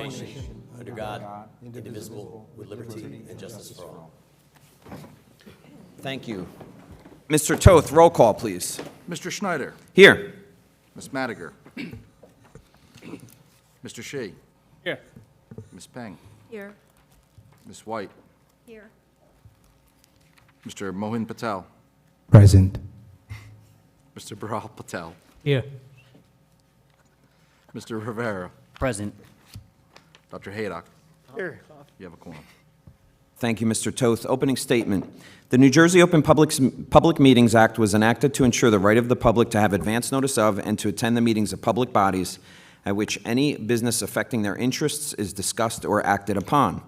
nation, under God, indivisible, with liberty and justice for all. Thank you. Mr. Toth, roll call, please. Mr. Schneider. Here. Ms. Madiger. Mr. Shi. Here. Ms. Peng. Here. Ms. White. Here. Mr. Mohin Patel. Present. Mr. Baral Patel. Here. Mr. Rivera. Present. Dr. Haydock. Here. You have a quorum. Thank you, Mr. Toth. Opening statement. The New Jersey Open Public Meetings Act was enacted to ensure the right of the public to have advance notice of and to attend the meetings of public bodies at which any business affecting their interests is discussed or acted upon.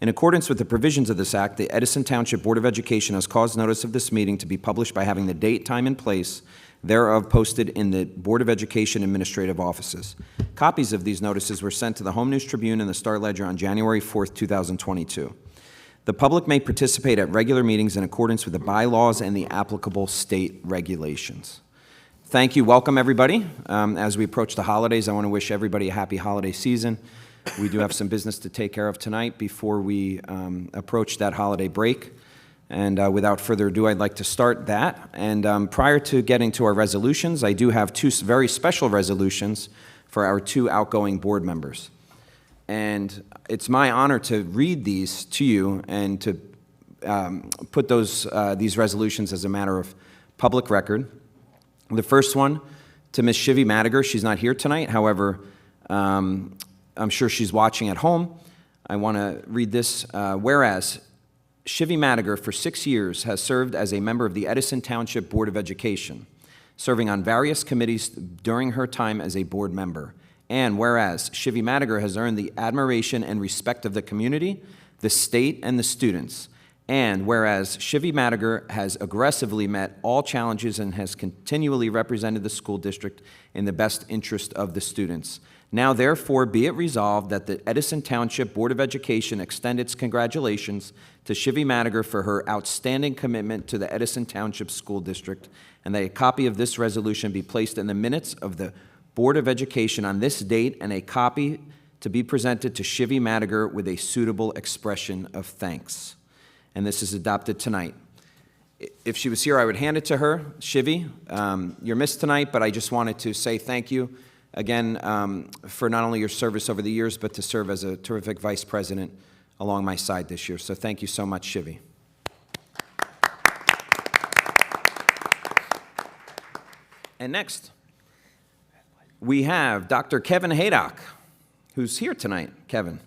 In accordance with the provisions of this act, the Edison Township Board of Education has caused notice of this meeting to be published by having the date, time, and place thereof posted in the Board of Education administrative offices. Copies of these notices were sent to the Home News Tribune and the Star-Ledger on January 4th, 2022. The public may participate at regular meetings in accordance with the bylaws and the applicable state regulations. Thank you. Welcome, everybody. As we approach the holidays, I want to wish everybody a happy holiday season. We do have some business to take care of tonight before we approach that holiday break. And without further ado, I'd like to start that. And prior to getting to our resolutions, I do have two very special resolutions for our two outgoing board members. And it's my honor to read these to you and to put these resolutions as a matter of public record. The first one to Ms. Shivy Madiger. She's not here tonight. However, I'm sure she's watching at home. I want to read this. Whereas Shivy Madiger, for 6 years, has served as a member of the Edison Township Board of Education, serving on various committees during her time as a board member. And whereas Shivy Madiger has earned the admiration and respect of the community, the state, and the students. And whereas Shivy Madiger has aggressively met all challenges and has continually represented the school district in the best interest of the students. Now, therefore, be it resolved that the Edison Township Board of Education extend its congratulations to Shivy Madiger for her outstanding commitment to the Edison Township School District, and that a copy of this resolution be placed in the minutes of the Board of Education on this date, and a copy to be presented to Shivy Madiger with a suitable expression of thanks. And this is adopted tonight. If she was here, I would hand it to her. Shivy, you're missed tonight, but I just wanted to say thank you again for not only your service over the years, but to serve as a terrific vice president along my side this year. So thank you so much, Shivy. And next, we have Dr. Kevin Haydock, who's here tonight. Kevin.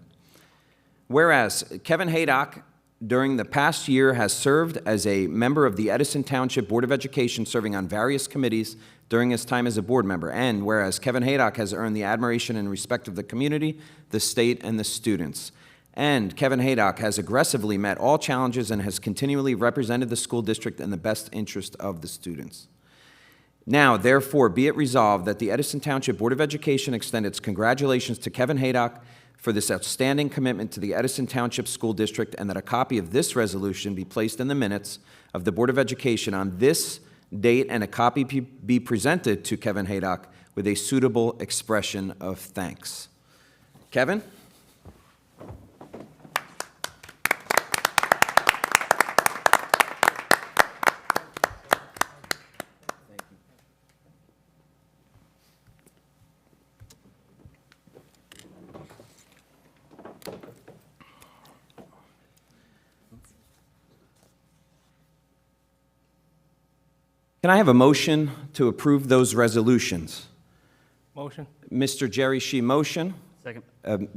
Whereas Kevin Haydock, during the past year, has served as a member of the Edison Township Board of Education, serving on various committees during his time as a board member. And whereas Kevin Haydock has earned the admiration and respect of the community, the state, and the students. And Kevin Haydock has aggressively met all challenges and has continually represented the school district in the best interest of the students. Now, therefore, be it resolved that the Edison Township Board of Education extend its congratulations to Kevin Haydock for this outstanding commitment to the Edison Township School District, and that a copy of this resolution be placed in the minutes of the Board of Education on this date, and a copy be presented to Kevin Haydock with a suitable expression of thanks. Kevin? Can I have a motion to approve those resolutions? Motion. Mr. Jerry Shi, motion. Second.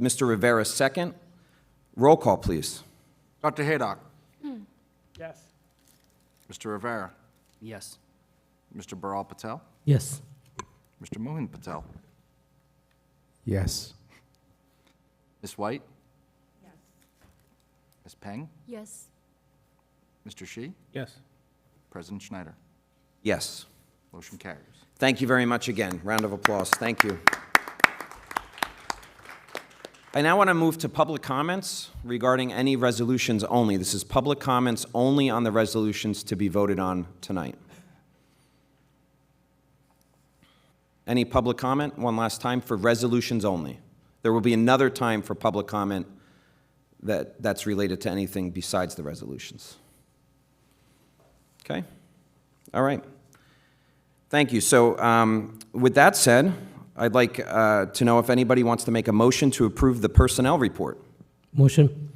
Mr. Rivera, second. Roll call, please. Dr. Haydock. Yes. Mr. Rivera. Yes. Mr. Baral Patel. Yes. Mr. Mohin Patel. Yes. Ms. White. Yes. Ms. Peng. Yes. Mr. Shi. Yes. President Schneider. Yes. Motion carries. Thank you very much again. Round of applause. Thank you. I now want to move to public comments regarding any resolutions only. This is public comments only on the resolutions to be voted on tonight. Any public comment? One last time for resolutions only. There will be another time for public comment that's related to anything besides the resolutions. Okay? All right. Thank you. So with that said, I'd like to know if anybody wants to make a motion to approve the personnel report. Motion.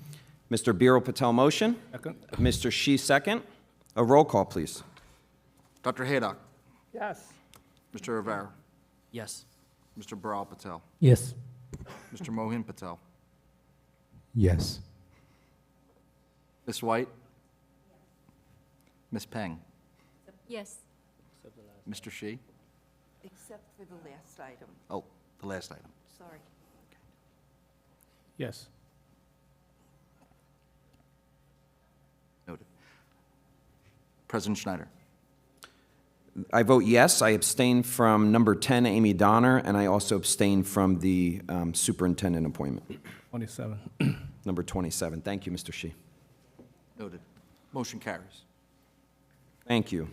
Mr. Biro Patel, motion. Second. Mr. Shi, second. A roll call, please. Dr. Haydock, Yes. Mr. Rivera, Yes. Mr. Baral Patel, Yes. Mr. Mohin Patel, Yes. Ms. White, Ms. Peng, Yes. Mr. Shi. Except for the last item, Oh, the last item. sorry. Yes. Noted. President Schneider. I vote yes. I abstain from number 10, Amy Donner, and I also abstain from the superintendent appointment, 27. number 27. Thank you, Mr. Shi. Noted. Motion carries. Thank you.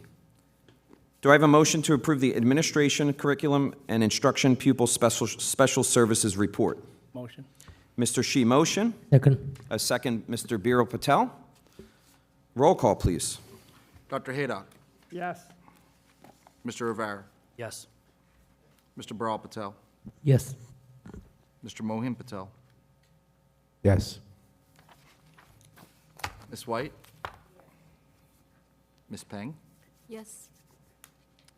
Do I have a motion to approve the Administration, Curriculum, and Instruction Pupil Special Services Report? Motion. Mr. Shi, motion. Second. A second, Mr. Biro Patel. Roll call, please. Dr. Haydock, Yes. Mr. Rivera, Yes. Mr. Baral Patel, Yes. Mr. Mohin Patel, Yes. Ms. White, Ms. Peng, Yes.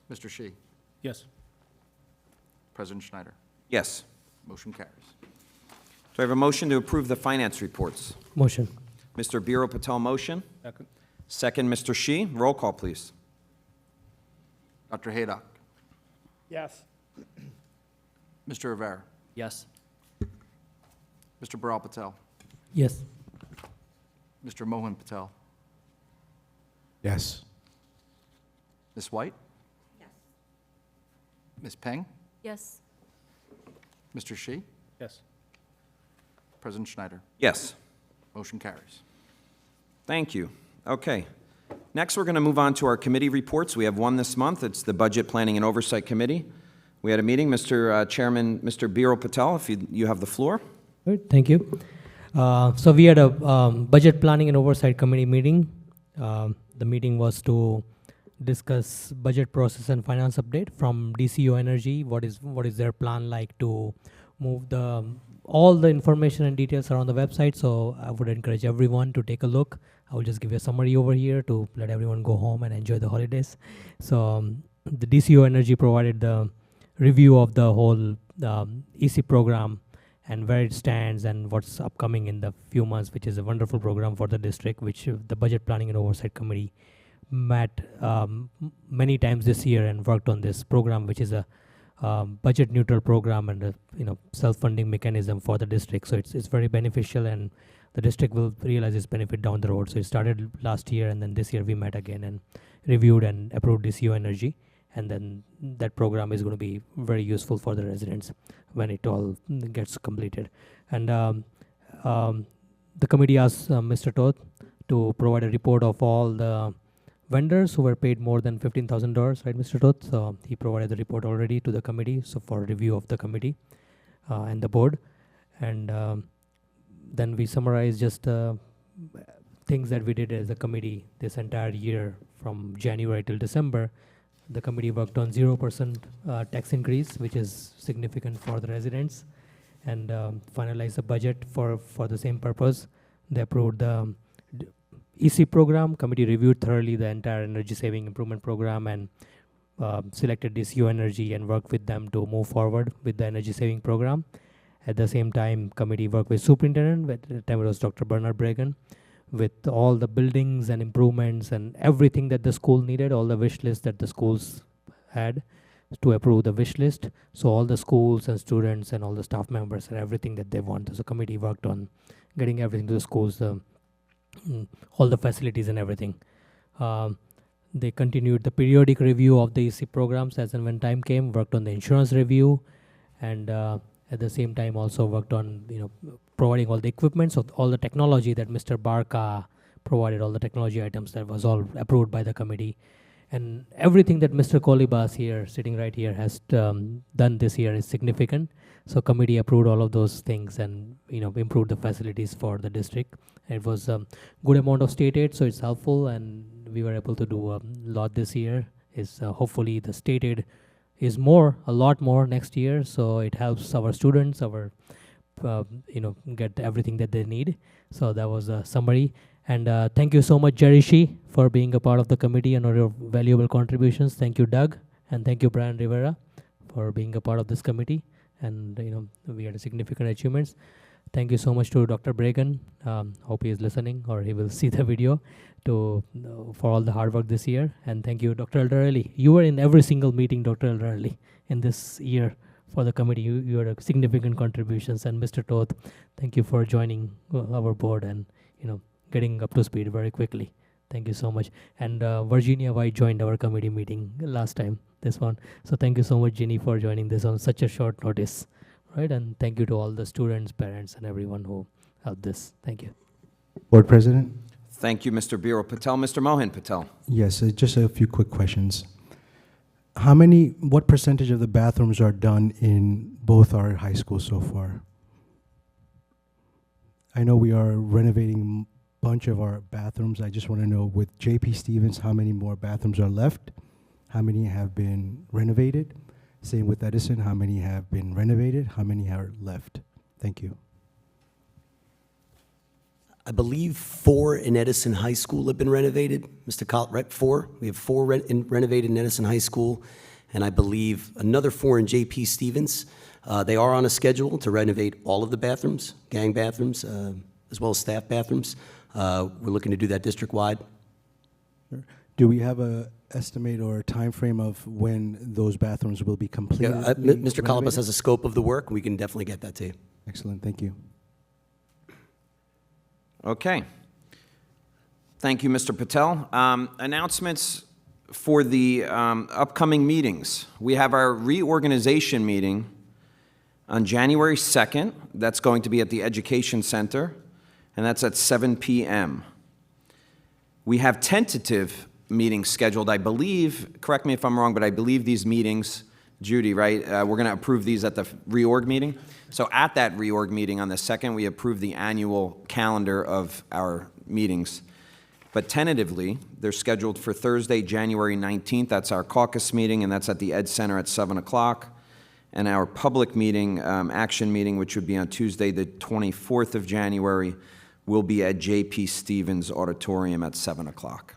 Mr. Shi. Yes. President Schneider. Yes. Motion carries. Do I have a motion to approve the finance reports? Motion. Mr. Biro Patel, motion. Second. Second, Mr. Shi. Roll call, please. Dr. Haydock, Yes. Mr. Rivera, Yes. Mr. Baral Patel, Yes. Mr. Mohin Patel, Yes. Ms. White, Yes. Ms. Peng, Yes. Mr. Shi. Yes. President Schneider. Yes. Motion carries. Thank you. Okay. Next, we're going to move on to our committee reports. We have one this month. It's the Budget Planning and Oversight Committee. We had a meeting. Mr. Chairman, Mr. Biro Patel, if you have the floor. Good, thank you. So we had a budget planning and oversight committee meeting. The meeting was to discuss budget process and finance update from DCO Energy. What is their plan like to move all the information and details are on the website. So I would encourage everyone to take a look. I will just give you a summary over here to let everyone go home and enjoy the holidays. So the DCO Energy provided the review of the whole EC program and where it stands and what's upcoming in the few months, which is a wonderful program for the district, which the Budget Planning and Oversight Committee met many times this year and worked on this program, which is a budget neutral program and a self-funding mechanism for the district. So it's very beneficial, and the district will realize its benefit down the road. So it started last year, and then this year we met again and reviewed and approved DCO Energy. And then that program is going to be very useful for the residents when it all gets completed. And the committee asked Mr. Toth to provide a report of all the vendors who were paid more than $15,000, right, Mr. Toth? So he provided the report already to the committee, so for review of the committee and the board. And then we summarized just things that we did as a committee this entire year from January till December. The committee worked on 0% tax increase, which is significant for the residents, and finalized the budget for the same purpose. They approved the EC program. Committee reviewed thoroughly the entire energy saving improvement program and selected DCO Energy and worked with them to move forward with the energy saving program. At the same time, committee worked with superintendent, at the time it was Dr. Bernard Bregan, with all the buildings and improvements and everything that the school needed, all the wish lists that the schools had to approve the wish list. So all the schools and students and all the staff members and everything that they want. So committee worked on getting everything to the schools, all the facilities and everything. They continued the periodic review of the EC programs as and when time came, worked on the insurance review, and at the same time also worked on providing all the equipment, so all the technology that Mr. Barca provided, all the technology items that was all approved by the committee. And everything that Mr. Kolibas here, sitting right here, has done this year is significant. So committee approved all of those things and improved the facilities for the district. It was a good amount of state aid, so it's helpful, and we were able to do a lot this year. Is hopefully the state aid is a lot more next year, so it helps our students, get everything that they need. So that was a summary. And thank you so much, Jerry Shee, for being a part of the committee and all your valuable contributions. Thank you, Doug, and thank you, Brian Rivera, for being a part of this committee. And we had significant achievements. Thank you so much to Dr. Bragan. Hope he is listening or he will see the video for all the hard work this year. And thank you, Dr. Eldarelli. You were in every single meeting, Dr. Eldarelli, in this year for the committee. You had significant contributions. And Mr. Toth, thank you for joining our board and getting up to speed very quickly. Thank you so much. And Virginia White joined our committee meeting last time, this one. So thank you so much, Ginny, for joining this on such a short notice. Right? And thank you to all the students, parents, and everyone who helped this. Thank you. Board President? Thank you, Mr. Biro Patel. Mr. Mohan Patel. Yes, just a few quick questions. What percentage of the bathrooms are done in both our high schools so far? I know we are renovating a bunch of our bathrooms. I just want to know, with J.P. Stevens, how many more bathrooms are left? How many have been renovated? Same with Edison, how many have been renovated? How many are left? Thank you. I believe 4 in Edison High School have been renovated, Mr. Right, 4? We have 4 renovated in Edison High School, and I believe another 4 in J.P. Stevens. They are on a schedule to renovate all of the bathrooms, gang bathrooms, as well as staff bathrooms. We're looking to do that district-wide. Do we have a estimate or a time frame of when those bathrooms will be completed? Yeah, Mr. Kalabas has a scope of the work. We can definitely get that to you. Excellent, thank you. Okay. Thank you, Mr. Patel. Announcements for the upcoming meetings. We have our reorganization meeting on January 2nd. That's going to be at the Education Center, and that's at 7 p.m. We have tentative meetings scheduled, I believe, correct me if I'm wrong, but I believe these meetings, Judy, right, we're going to approve these at the reorg meeting. So at that reorg meeting on the 2nd, we approve the annual calendar of our meetings. But tentatively, they're scheduled for Thursday, January 19th. That's our caucus meeting, and that's at the Ed Center at 7 o'clock. And our public meeting, action meeting, which would be on Tuesday, the 24th of January, will be at J.P. Stevens Auditorium at 7 o'clock.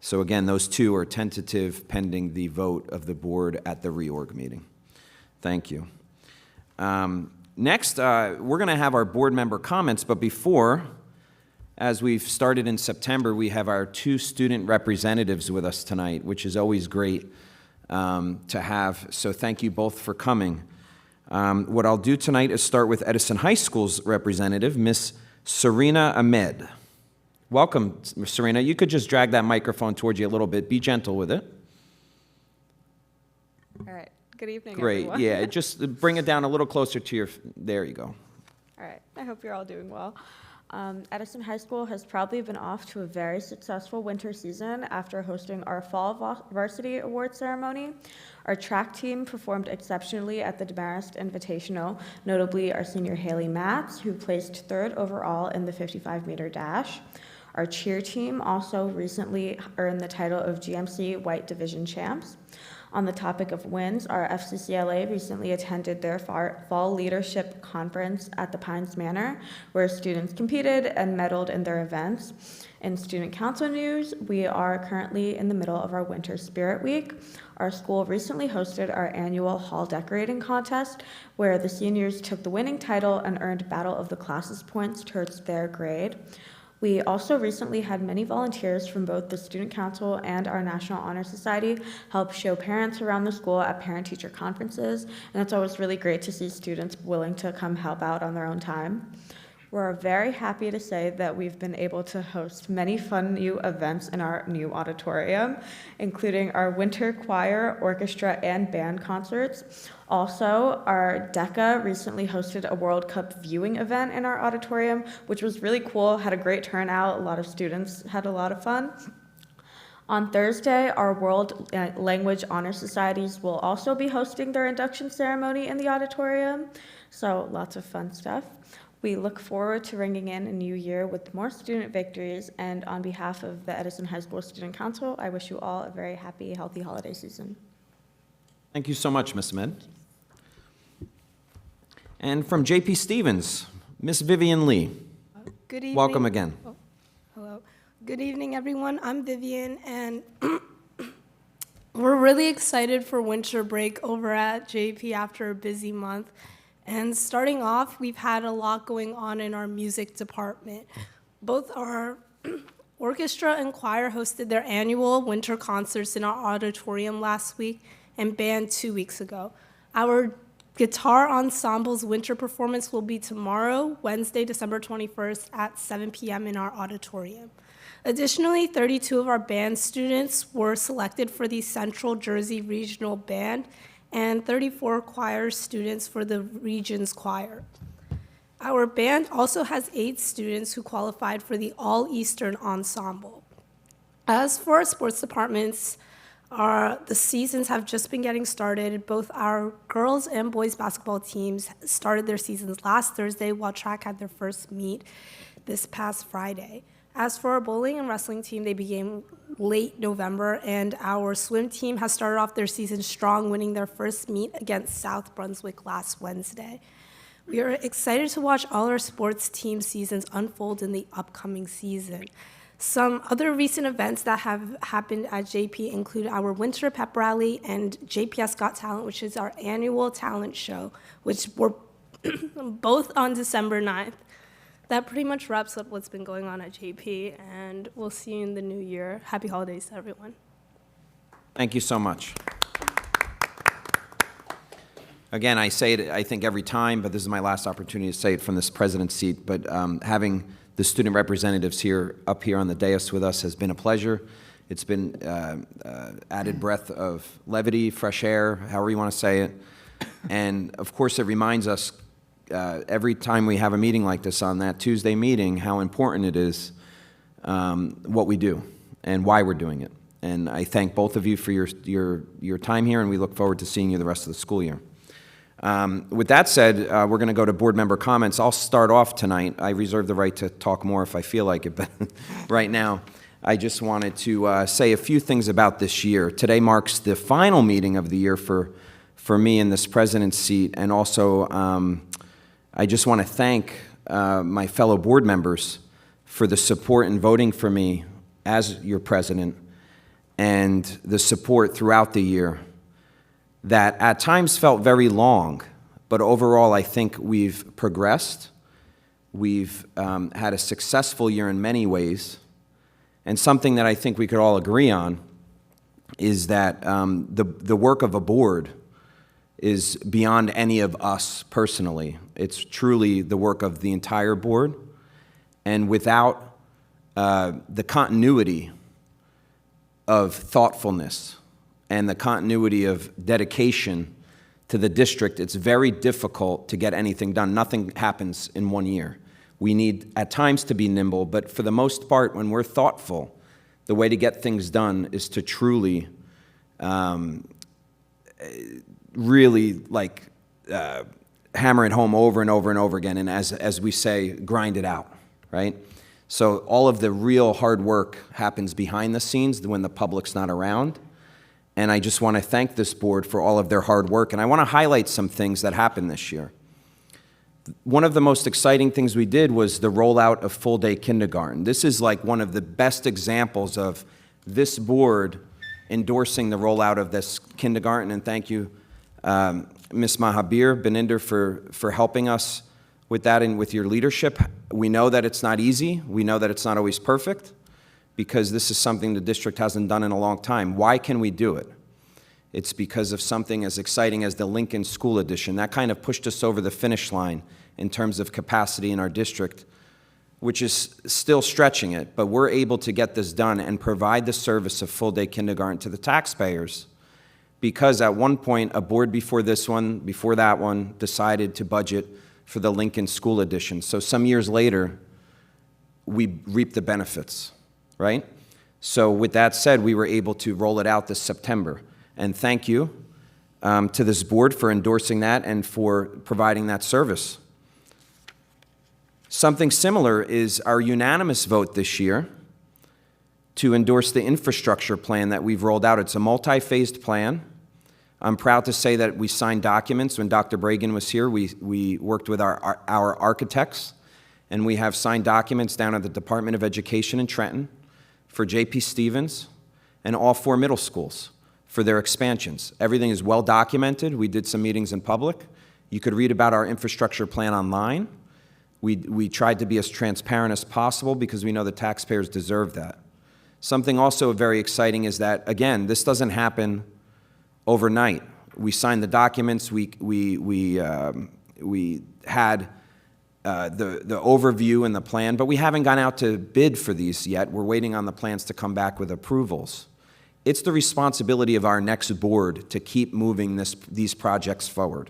So again, those two are tentative pending the vote of the board at the reorg meeting. Thank you. Next, we're going to have our board member comments, but before, as we've started in September, we have our 2 student representatives with us tonight, which is always great to have. So thank you both for coming. What I'll do tonight is start with Edison High School's representative, Miss Serena Ahmed. Welcome, Ms. Serena. You could just drag that microphone towards you a little bit. Be gentle with it. All right. Good evening, Great. everyone. Yeah, just bring it down a little closer to your, there you go. All right. I hope you're all doing well. Edison High School has probably been off to a very successful winter season after hosting our Fall Varsity Award ceremony. Our track team performed exceptionally at the Demarest Invitational, notably our senior Haley Matz, who placed 3rd overall in the 55-meter dash. Our cheer team also recently earned the title of GMC White Division Champs. On the topic of wins, our FCCLA recently attended their Fall Leadership Conference at the Pines Manor, where students competed and medaled in their events. In Student Council news, we are currently in the middle of our Winter Spirit Week. Our school recently hosted our annual hall decorating contest, where the seniors took the winning title and earned Battle of the Classes points towards their grade. We also recently had many volunteers from both the Student Council and our National Honor Society help show parents around the school at parent-teacher conferences, and it's always really great to see students willing to come help out on their own time. We're very happy to say that we've been able to host many fun new events in our new auditorium, including our winter choir, orchestra, and band concerts. Also, our DECA recently hosted a World Cup viewing event in our auditorium, which was really cool, had a great turnout, a lot of students had a lot of fun. On Thursday, our World Language Honor Societies will also be hosting their induction ceremony in the auditorium, so lots of fun stuff. We look forward to ringing in a new year with more student victories, and on behalf of the Edison High School Student Council, I wish you all a very happy, healthy holiday season. Thank you so much, Ms. Ahmed. And from J.P. Stevens, Ms. Vivian Lee. Good evening. Welcome again. Hello. Good evening, everyone. I'm Vivian, and we're really excited for winter break over at JP after a busy month. And starting off, we've had a lot going on in our music department. Both our orchestra and choir hosted their annual winter concerts in our auditorium last week and band 2 weeks ago. Our guitar ensemble's winter performance will be tomorrow, Wednesday, December 21st at 7 p.m. in our auditorium. Additionally, 32 of our band students were selected for the Central Jersey Regional Band and 34 choir students for the Regions Choir. Our band also has 8 students who qualified for the All-Eastern Ensemble. As for our sports departments, the seasons have just been getting started. Both our girls and boys basketball teams started their seasons last Thursday, while track had their first meet this past Friday. As for our bowling and wrestling team, they began late November, and our swim team has started off their season strong, winning their first meet against South Brunswick last Wednesday. We are excited to watch all our sports team seasons unfold in the upcoming season. Some other recent events that have happened at JP include our Winter Pep Rally and JPS Got Talent, which is our annual talent show, which were both on December 9th. That pretty much wraps up what's been going on at JP, and we'll see you in the new year. Happy holidays to everyone. Thank you so much. Again, I say it, I think, every time, but this is my last opportunity to say it from this president's seat, but having the student representatives up here on the dais with us has been a pleasure. It's been added breath of levity, fresh air, however you want to say it. And, of course, it reminds us every time we have a meeting like this on that Tuesday meeting how important it is what we do and why we're doing it. And I thank both of you for your time here, and we look forward to seeing you the rest of the school year. With that said, we're going to go to board member comments. I'll start off tonight. I reserve the right to talk more if I feel like it, but right now I just wanted to say a few things about this year. Today marks the final meeting of the year for me in this president's seat, and also I just want to thank my fellow board members for the support in voting for me as your president and the support throughout the year that at times felt very long, but overall I think we've progressed. We've had a successful year in many ways, and something that I think we could all agree on is that the work of a board is beyond any of us personally. It's truly the work of the entire board, and without the continuity of thoughtfulness and the continuity of dedication to the district, it's very difficult to get anything done. Nothing happens in 1 year. We need at times to be nimble, but for the most part, when we're thoughtful, the way to get things done is to truly really hammer it home over and over and over again, and as we say, grind it out, right? So all of the real hard work happens behind the scenes when the public's not around. And I just want to thank this board for all of their hard work. And I want to highlight some things that happened this year. One of the most exciting things we did was the rollout of full-day kindergarten. This is like one of the best examples of this board endorsing the rollout of this kindergarten. And thank you, Ms. Mahabir Beninder, for helping us with that and with your leadership. We know that it's not easy. We know that it's not always perfect, because this is something the district hasn't done in a long time. Why can we do it? It's because of something as exciting as the Lincoln School Edition. That kind of pushed us over the finish line in terms of capacity in our district, which is still stretching it, but we're able to get this done and provide the service of full-day kindergarten to the taxpayers, because at one point, a board before this one, before that one, decided to budget for the Lincoln School Edition. So some years later, we reap the benefits, right? So with that said, we were able to roll it out this September. And thank you to this board for endorsing that and for providing that service. Something similar is our unanimous vote this year to endorse the infrastructure plan that we've rolled out. It's a multi-phased plan. I'm proud to say that we signed documents. When Dr. Bragan was here, we worked with our architects, and we have signed documents down at the Department of Education in Trenton for J.P. Stevens and all 4 middle schools for their expansions. Everything is well documented. We did some meetings in public. You could read about our infrastructure plan online. We tried to be as transparent as possible because we know the taxpayers deserve that. Something also very exciting is that, again, this doesn't happen overnight. We signed the documents. We had the overview and the plan, but we haven't gone out to bid for these yet. We're waiting on the plans to come back with approvals. It's the responsibility of our next board to keep moving these projects forward.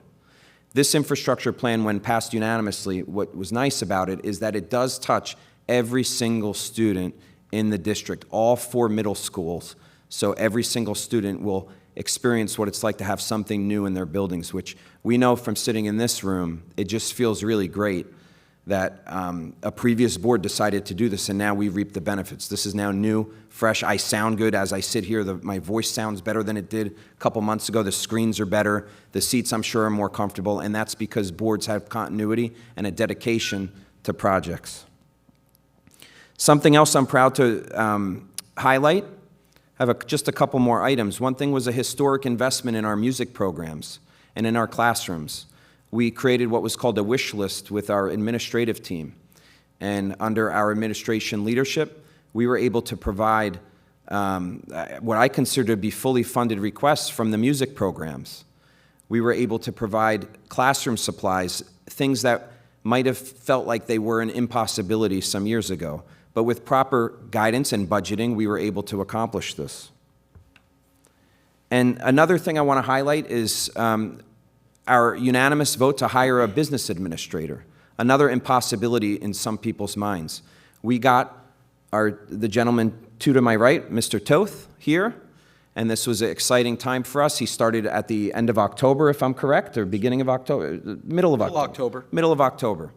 This infrastructure plan, when passed unanimously, what was nice about it is that it does touch every single student in the district, all 4 middle schools. So every single student will experience what it's like to have something new in their buildings, which we know from sitting in this room, it just feels really great that a previous board decided to do this, and now we reap the benefits. This is now new, fresh. I sound good as I sit here. My voice sounds better than it did a couple months ago. The screens are better. The seats, I'm sure, are more comfortable, and that's because boards have continuity and a dedication to projects. Something else I'm proud to highlight, I have just a couple more items. One thing was a historic investment in our music programs and in our classrooms. We created what was called a wish list with our administrative team. And under our administration leadership, we were able to provide what I consider to be fully funded requests from the music programs. We were able to provide classroom supplies, things that might have felt like they were an impossibility some years ago. But with proper guidance and budgeting, we were able to accomplish this. And another thing I want to highlight is our unanimous vote to hire a business administrator, another impossibility in some people's minds. We got the gentleman to my right, Mr. Toth, here, and this was an exciting time for us. He started at the end of October, if I'm correct, or beginning of October, middle of October. Middle of October.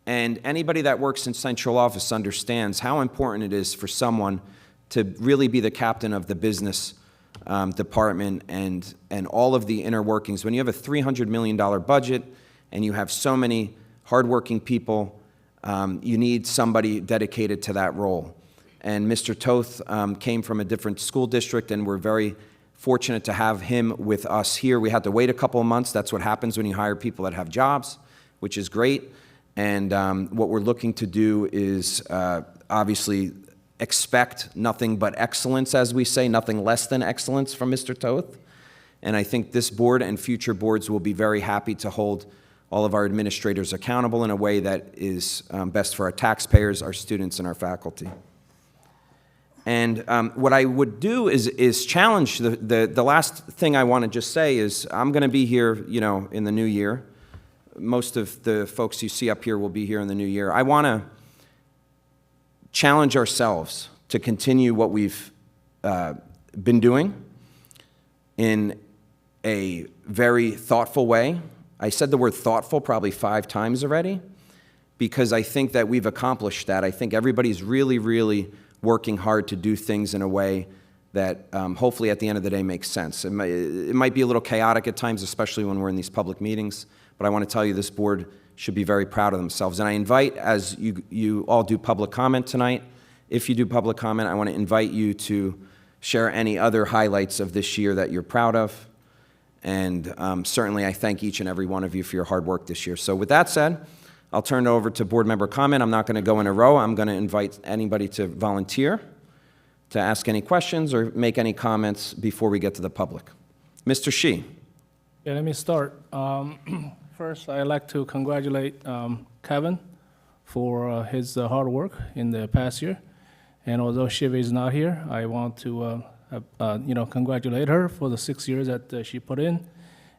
And anybody that works in central office understands how important it is for someone to really be the captain of the business department and all of the inner workings. When you have a $300 million budget and you have so many hardworking people, you need somebody dedicated to that role. And Mr. Toth came from a different school district, and we're very fortunate to have him with us here. We had to wait a couple of months. That's what happens when you hire people that have jobs, which is great. And what we're looking to do is obviously expect nothing but excellence, as we say, nothing less than excellence from Mr. Toth. And I think this board and future boards will be very happy to hold all of our administrators accountable in a way that is best for our taxpayers, our students, and our faculty. And what I would do is challenge the last thing I want to just say is I'm going to be here, in the new year. Most of the folks you see up here will be here in the new year. I want to challenge ourselves to continue what we've been doing in a very thoughtful way. I said the word thoughtful probably 5 times already because I think that we've accomplished that. I think everybody's really, really working hard to do things in a way that hopefully at the end of the day makes sense. It might be a little chaotic at times, especially when we're in these public meetings, but I want to tell you this board should be very proud of themselves. And I invite, as you all do public comment tonight, if you do public comment, I want to invite you to share any other highlights of this year that you're proud of. And certainly I thank each and every one of you for your hard work this year. So with that said, I'll turn it over to board member comment. I'm not going to go in a row. I'm going to invite anybody to volunteer to ask any questions or make any comments before we get to the public. Mr. Shi. Yeah, let me start. First, I'd like to congratulate Kevin for his hard work in the past year. And although Shiv is not here, I want to congratulate her for the 6 years that she put in,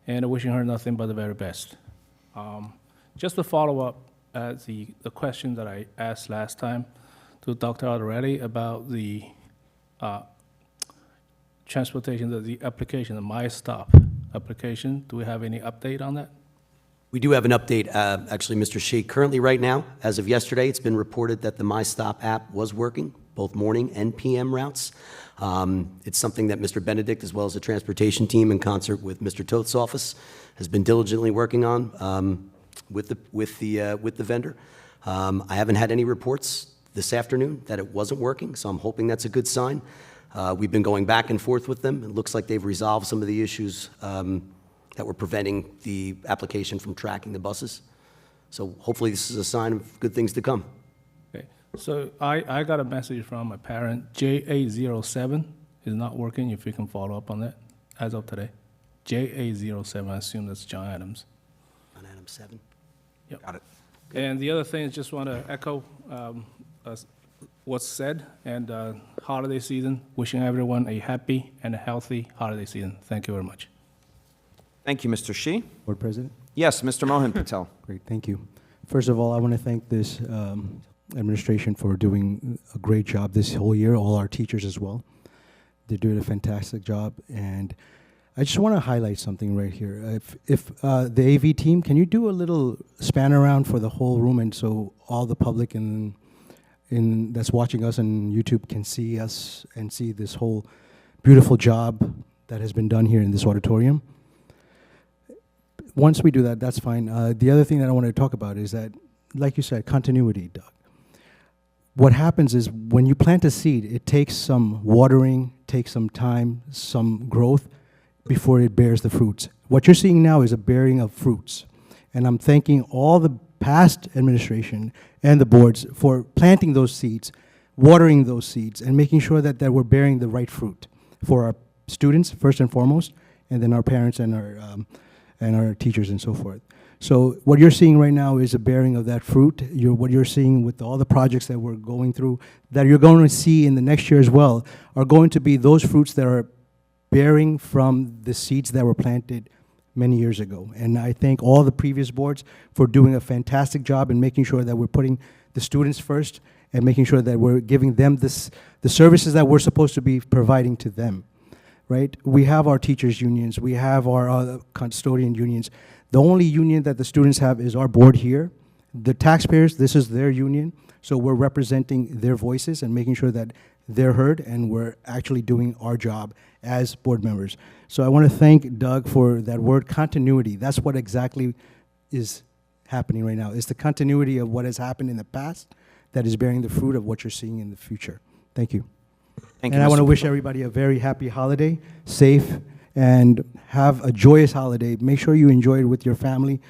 and wishing her nothing but the very best. Just to follow up the question that I asked last time to Dr. Alderelli about the transportation, the application, the My Stop application. Do we have any update on that? We do have an update, actually, Mr. Shi. Currently, right now, as of yesterday, it's been reported that the MyStop app was working, both morning and PM routes. It's something that Mr. Benedict, as well as the transportation team, in concert with Mr. Toth's office, has been diligently working on with the vendor. I haven't had any reports this afternoon that it wasn't working, so I'm hoping that's a good sign. We've been going back and forth with them. It looks like they've resolved some of the issues that were preventing the application from tracking the buses. So hopefully this is a sign of good things to come. Okay, so I got a message from a parent, JA07 is not working, if you can follow up on that, as of today. JA07, I assume that's John Adams. On item 7. Got it. And the other thing is just want to echo what's said, and holiday season, wishing everyone a happy and a healthy holiday season. Thank you very much. Thank you, Mr. Shi. Board President? Yes, Mr. Mohan Patel. Great, thank you. First of all, I want to thank this administration for doing a great job this whole year, all our teachers as well. They're doing a fantastic job, and I just want to highlight something right here. If the AV team, can you do a little span around for the whole room, and so all the public that's watching us on YouTube can see us and see this whole beautiful job that has been done here in this auditorium? Once we do that, that's fine. The other thing that I want to talk about is that, like you said, continuity, Doug. What happens is when you plant a seed, it takes some watering, takes some time, some growth before it bears the fruits. What you're seeing now is a bearing of fruits. And I'm thanking all the past administration and the boards for planting those seeds, watering those seeds, and making sure that we're bearing the right fruit for our students, first and foremost, and then our parents and our teachers and so forth. So what you're seeing right now is a bearing of that fruit. What you're seeing with all the projects that we're going through, that you're going to see in the next year as well, are going to be those fruits that are bearing from the seeds that were planted many years ago. And I thank all the previous boards for doing a fantastic job in making sure that we're putting the students first and making sure that we're giving them the services that we're supposed to be providing to them. Right? We have our teachers' unions. We have our other custodian unions. The only union that the students have is our board here. The taxpayers, this is their union, so we're representing their voices and making sure that they're heard, and we're actually doing our job as board members. So I want to thank Doug for that word continuity. That's what exactly is happening right now. It's the continuity of what has happened in the past that is bearing the fruit of what you're seeing in the future. Thank you. Thank you, And I want to Mr. wish Patel. everybody a very happy holiday, safe, and have a joyous holiday. Make sure you enjoy it with your family.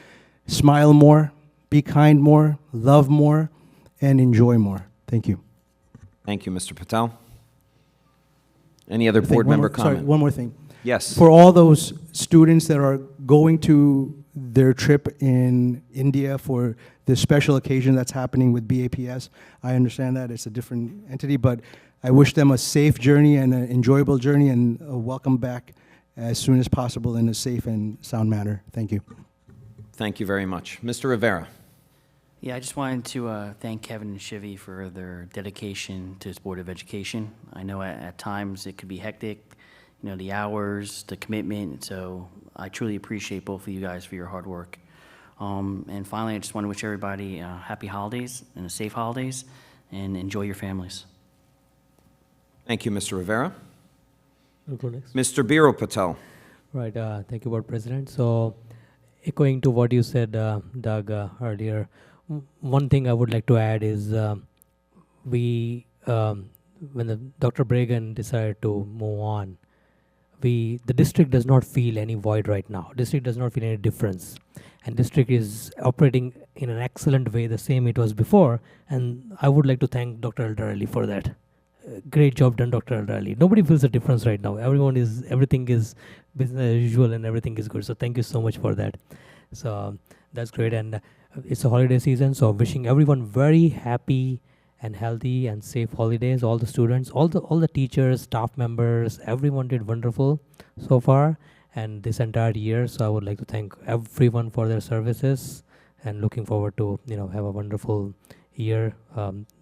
Smile more, be kind more, love more, and enjoy more. Thank you. Thank you, Mr. Patel. Any other I think board one member more- sorry, comment? one more thing. Yes. For all those students that are going to their trip in India for the special occasion that's happening with BAPS, I understand that it's a different entity, but I wish them a safe journey and an enjoyable journey, and a welcome back as soon as possible in a safe and sound manner. Thank you. Thank you very much. Mr. Rivera. Yeah, I just wanted to thank Kevin and Shivy for their dedication to this Board of Education. I know at times it could be hectic, you know, the hours, the commitment, so I truly appreciate both of you guys for your hard work. And finally, I just want to wish everybody happy holidays and a safe holidays, and enjoy your families. Thank you, Mr. Rivera. I'll go next. Mr. Biro Patel. Right, thank you, Board President. So, echoing to what you said, Doug, earlier, one thing I would like to add is when Dr. Bragan decided to move on, the district does not feel any void right now. District does not feel any difference. And district is operating in an excellent way, the same it was before. And I would like to thank Dr. Eldarali for that. Great job done, Dr. Eldarali. Nobody feels a difference right now. Everything is business as usual and everything is good. So thank you so much for that. So that's great. And it's a holiday season, so wishing everyone very happy and healthy and safe holidays. All the students, all the teachers, staff members, everyone did wonderful so far and this entire year. So I would like to thank everyone for their services and looking forward to have a wonderful year,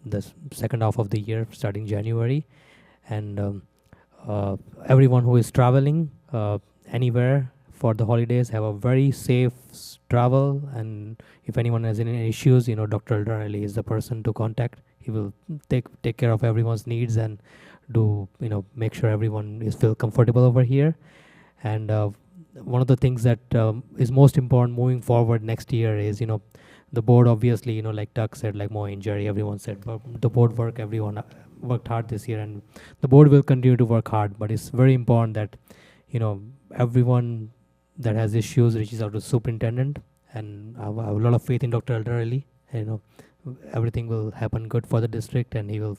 the second half of the year starting January. And everyone who is traveling anywhere for the holidays, have a very safe travel. And if anyone has any issues, Dr. Aldarelli is the person to contact. He will take care of everyone's needs and do, make sure everyone is feel comfortable over here. And one of the things that is most important moving forward next year is, the board obviously, like Doug said, like Mo and Jerry, everyone said, but the board everyone worked hard this year, and the board will continue to work hard. But it's very important that, everyone that has issues reaches out to superintendent, and I have a lot of faith in Dr. Aldarelli. Everything will happen good for the district, and he will,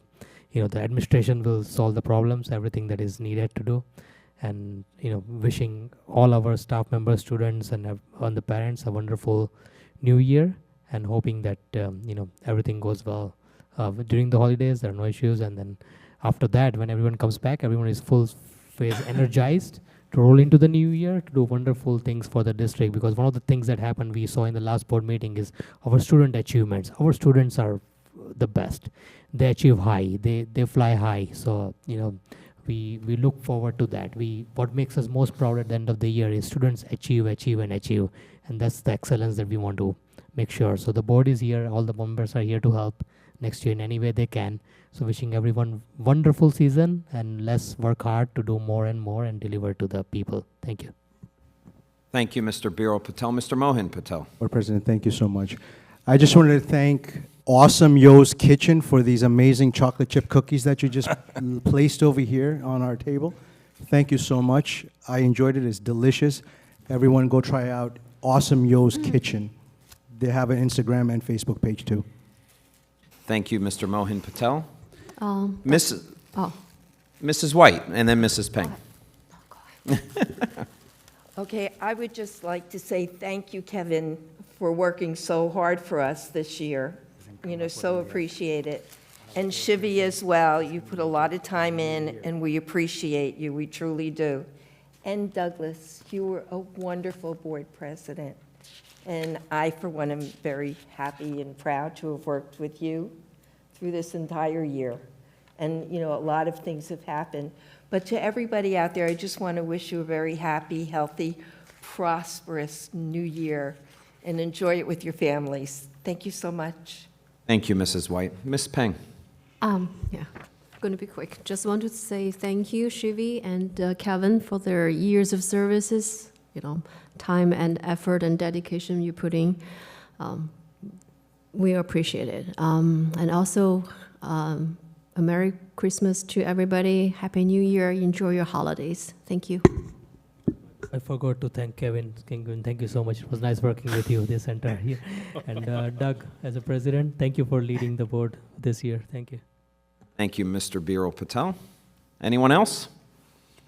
the administration will solve the problems, everything that is needed to do. And wishing all our staff members, students, and the parents a wonderful new year, and hoping that everything goes well during the holidays. There are no issues, and then after that, when everyone comes back, everyone is full phase energized to roll into the new year to do wonderful things for the district. Because one of the things that happened, we saw in the last board meeting, is our student achievements. Our students are the best. They achieve high. They fly high. So we look forward to that. What makes us most proud at the end of the year is students achieve, and that's the excellence that we want to make sure. So the board is here, all the members are here to help next year in any way they can. So wishing everyone wonderful season, and let's work hard to do more and more and deliver to the people. Thank you. Thank you, Mr. Biro Patel. Mr. Mohan Patel. Board President, thank you so much. I just wanted to thank Awesome Yo's Kitchen for these amazing chocolate chip cookies that you just placed over here on our table. Thank you so much. I enjoyed it. It's delicious. Everyone go try out Awesome Yo's Kitchen. They have an Instagram and Facebook page too. Thank you, Mr. Mohan Patel. Oh, Mrs. White, and then Mrs. Peng. Okay, I would just like to say thank you, Kevin, for working so hard for us this year. So appreciate it. And Shivi as well. You put a lot of time in, and we appreciate you. We truly do. And Douglas, you were a wonderful board president. And I, for one, am very happy and proud to have worked with you through this entire year. And, a lot of things have happened. But to everybody out there, I just want to wish you a very happy, healthy, prosperous new year, and enjoy it with your families. Thank you so much. Thank you, Mrs. White. Ms. Peng. Yeah, going to be quick. Just want to say thank you, Shivi and Kevin, for their years of services, time and effort and dedication you put in. We appreciate it. And also, a Merry Christmas to everybody. Happy New Year. Enjoy your holidays. Thank you. I forgot to thank Kevin. Thank you so much. It was nice working with you this entire year. And Doug, as a president, thank you for leading the board this year. Thank you. Thank you, Mr. Biro Patel. Anyone else?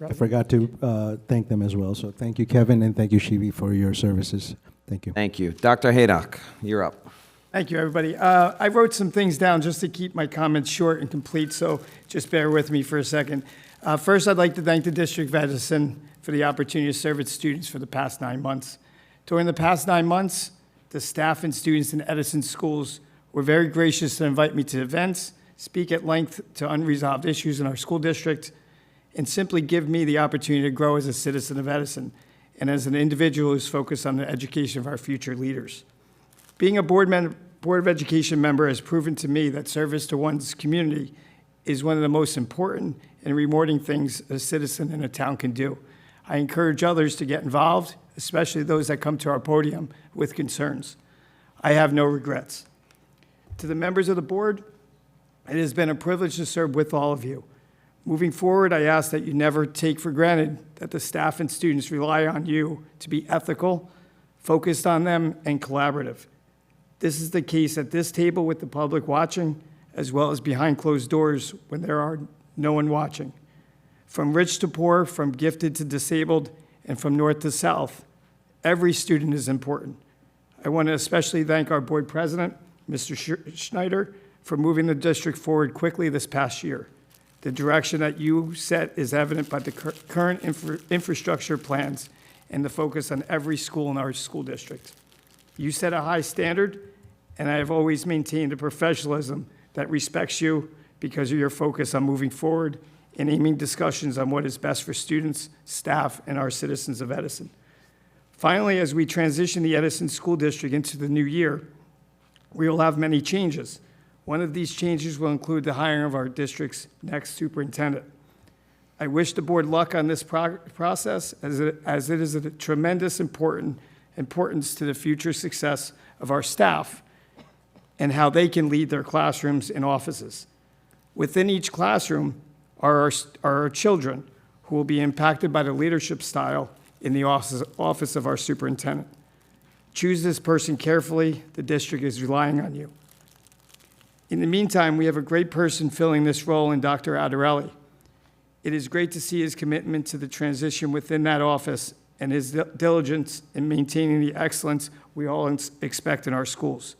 I forgot to thank them as well. So thank you, Kevin, and thank you, Shivi, for your services. Thank you. Thank you. Dr. Haydock, you're up. Thank you, everybody. I wrote some things down just to keep my comments short and complete, so just bear with me for a second. First, I'd like to thank the District of Edison for the opportunity to serve its students for the past 9 months. During the past 9 months, the staff and students in Edison schools were very gracious to invite me to events, speak at length to unresolved issues in our school district, and simply give me the opportunity to grow as a citizen of Edison and as an individual who's focused on the education of our future leaders. Being a Board of Education member has proven to me that service to one's community is one of the most important and rewarding things a citizen in a town can do. I encourage others to get involved, especially those that come to our podium with concerns. I have no regrets. To the members of the board, it has been a privilege to serve with all of you. Moving forward, I ask that you never take for granted that the staff and students rely on you to be ethical, focused on them, and collaborative. This is the case at this table with the public watching, as well as behind closed doors when there are no one watching. From rich to poor, from gifted to disabled, and from north to south, every student is important. I want to especially thank our board president, Mr. Schneider, for moving the district forward quickly this past year. The direction that you set is evident by the current infrastructure plans and the focus on every school in our school district. You set a high standard, and I have always maintained a professionalism that respects you because of your focus on moving forward and aiming discussions on what is best for students, staff, and our citizens of Edison. Finally, as we transition the Edison School District into the new year, we will have many changes. One of these changes will include the hiring of our district's next superintendent. I wish the board luck on this process, as it is of tremendous importance to the future success of our staff and how they can lead their classrooms and offices. Within each classroom are our children, who will be impacted by the leadership style in the office of our superintendent. Choose this person carefully. The district is relying on you. In the meantime, we have a great person filling this role in Dr. Adarelli. It is great to see his commitment to the transition within that office and his diligence in maintaining the excellence we all expect in our schools.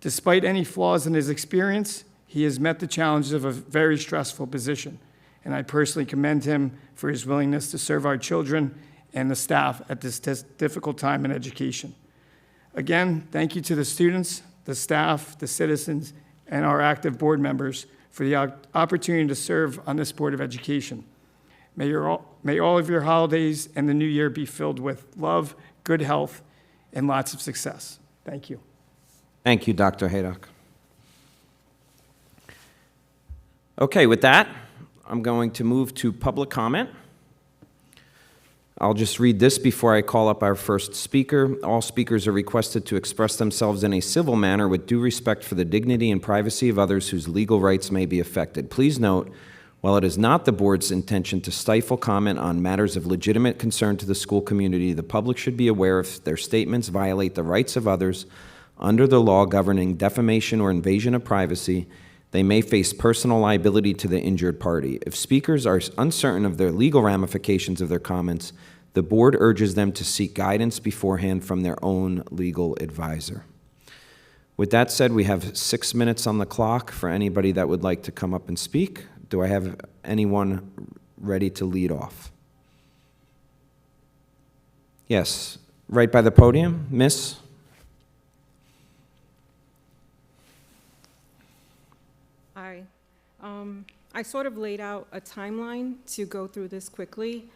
Despite any flaws in his experience, he has met the challenges of a very stressful position, and I personally commend him for his willingness to serve our children and the staff at this difficult time in education. Again, thank you to the students, the staff, the citizens, and our active board members for the opportunity to serve on this Board of Education. May all of your holidays and the new year be filled with love, good health, and lots of success. Thank you. Thank you, Dr. Haydock. Okay, with that, I'm going to move to public comment. I'll just read this before I call up our first speaker. All speakers are requested to express themselves in a civil manner with due respect for the dignity and privacy of others whose legal rights may be affected. Please note, while it is not the board's intention to stifle comment on matters of legitimate concern to the school community, the public should be aware if their statements violate the rights of others under the law governing defamation or invasion of privacy. They may face personal liability to the injured party. If speakers are uncertain of the legal ramifications of their comments, the board urges them to seek guidance beforehand from their own legal advisor. With that said, we have 6 minutes on the clock for anybody that would like to come up and speak. Do I have anyone ready to lead off? Yes, right by the podium, Miss. Hi. I sort of laid out a timeline to go through this quickly.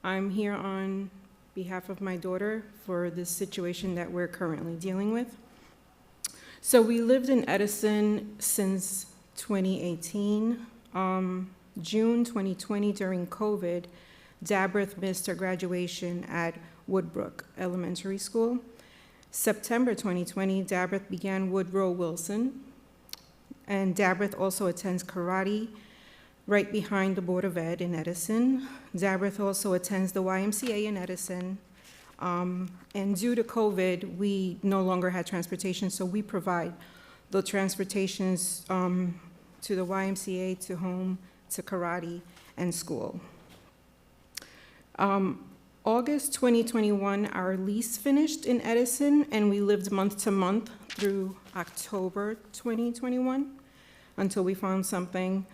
I'm here on behalf of my daughter for this situation that we're currently dealing with. So we lived in Edison since 2018. June 2020, during COVID, Dabreth missed her graduation at Woodbrook Elementary School. September 2020, Dabreth began Woodrow Wilson, and Dabreth also attends karate right behind the Board of Ed in Edison. Dabreth also attends the YMCA in Edison. And due to COVID, we no longer had transportation, so we provide the transportations to the YMCA, to home, to karate, and school. August 2021, our lease finished in Edison, and we lived month to month through October 2021 until we found something.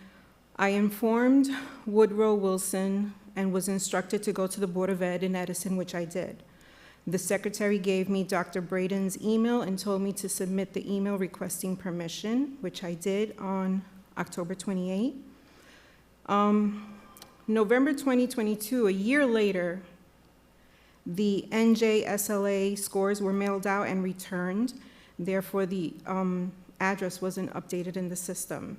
I informed Woodrow Wilson and was instructed to go to the Board of Ed in Edison, which I did. The secretary gave me Dr. Braden's email and told me to submit the email requesting permission, which I did on October 28. November 2022, a year later, the NJSLA scores were mailed out and returned. Therefore, the address wasn't updated in the system.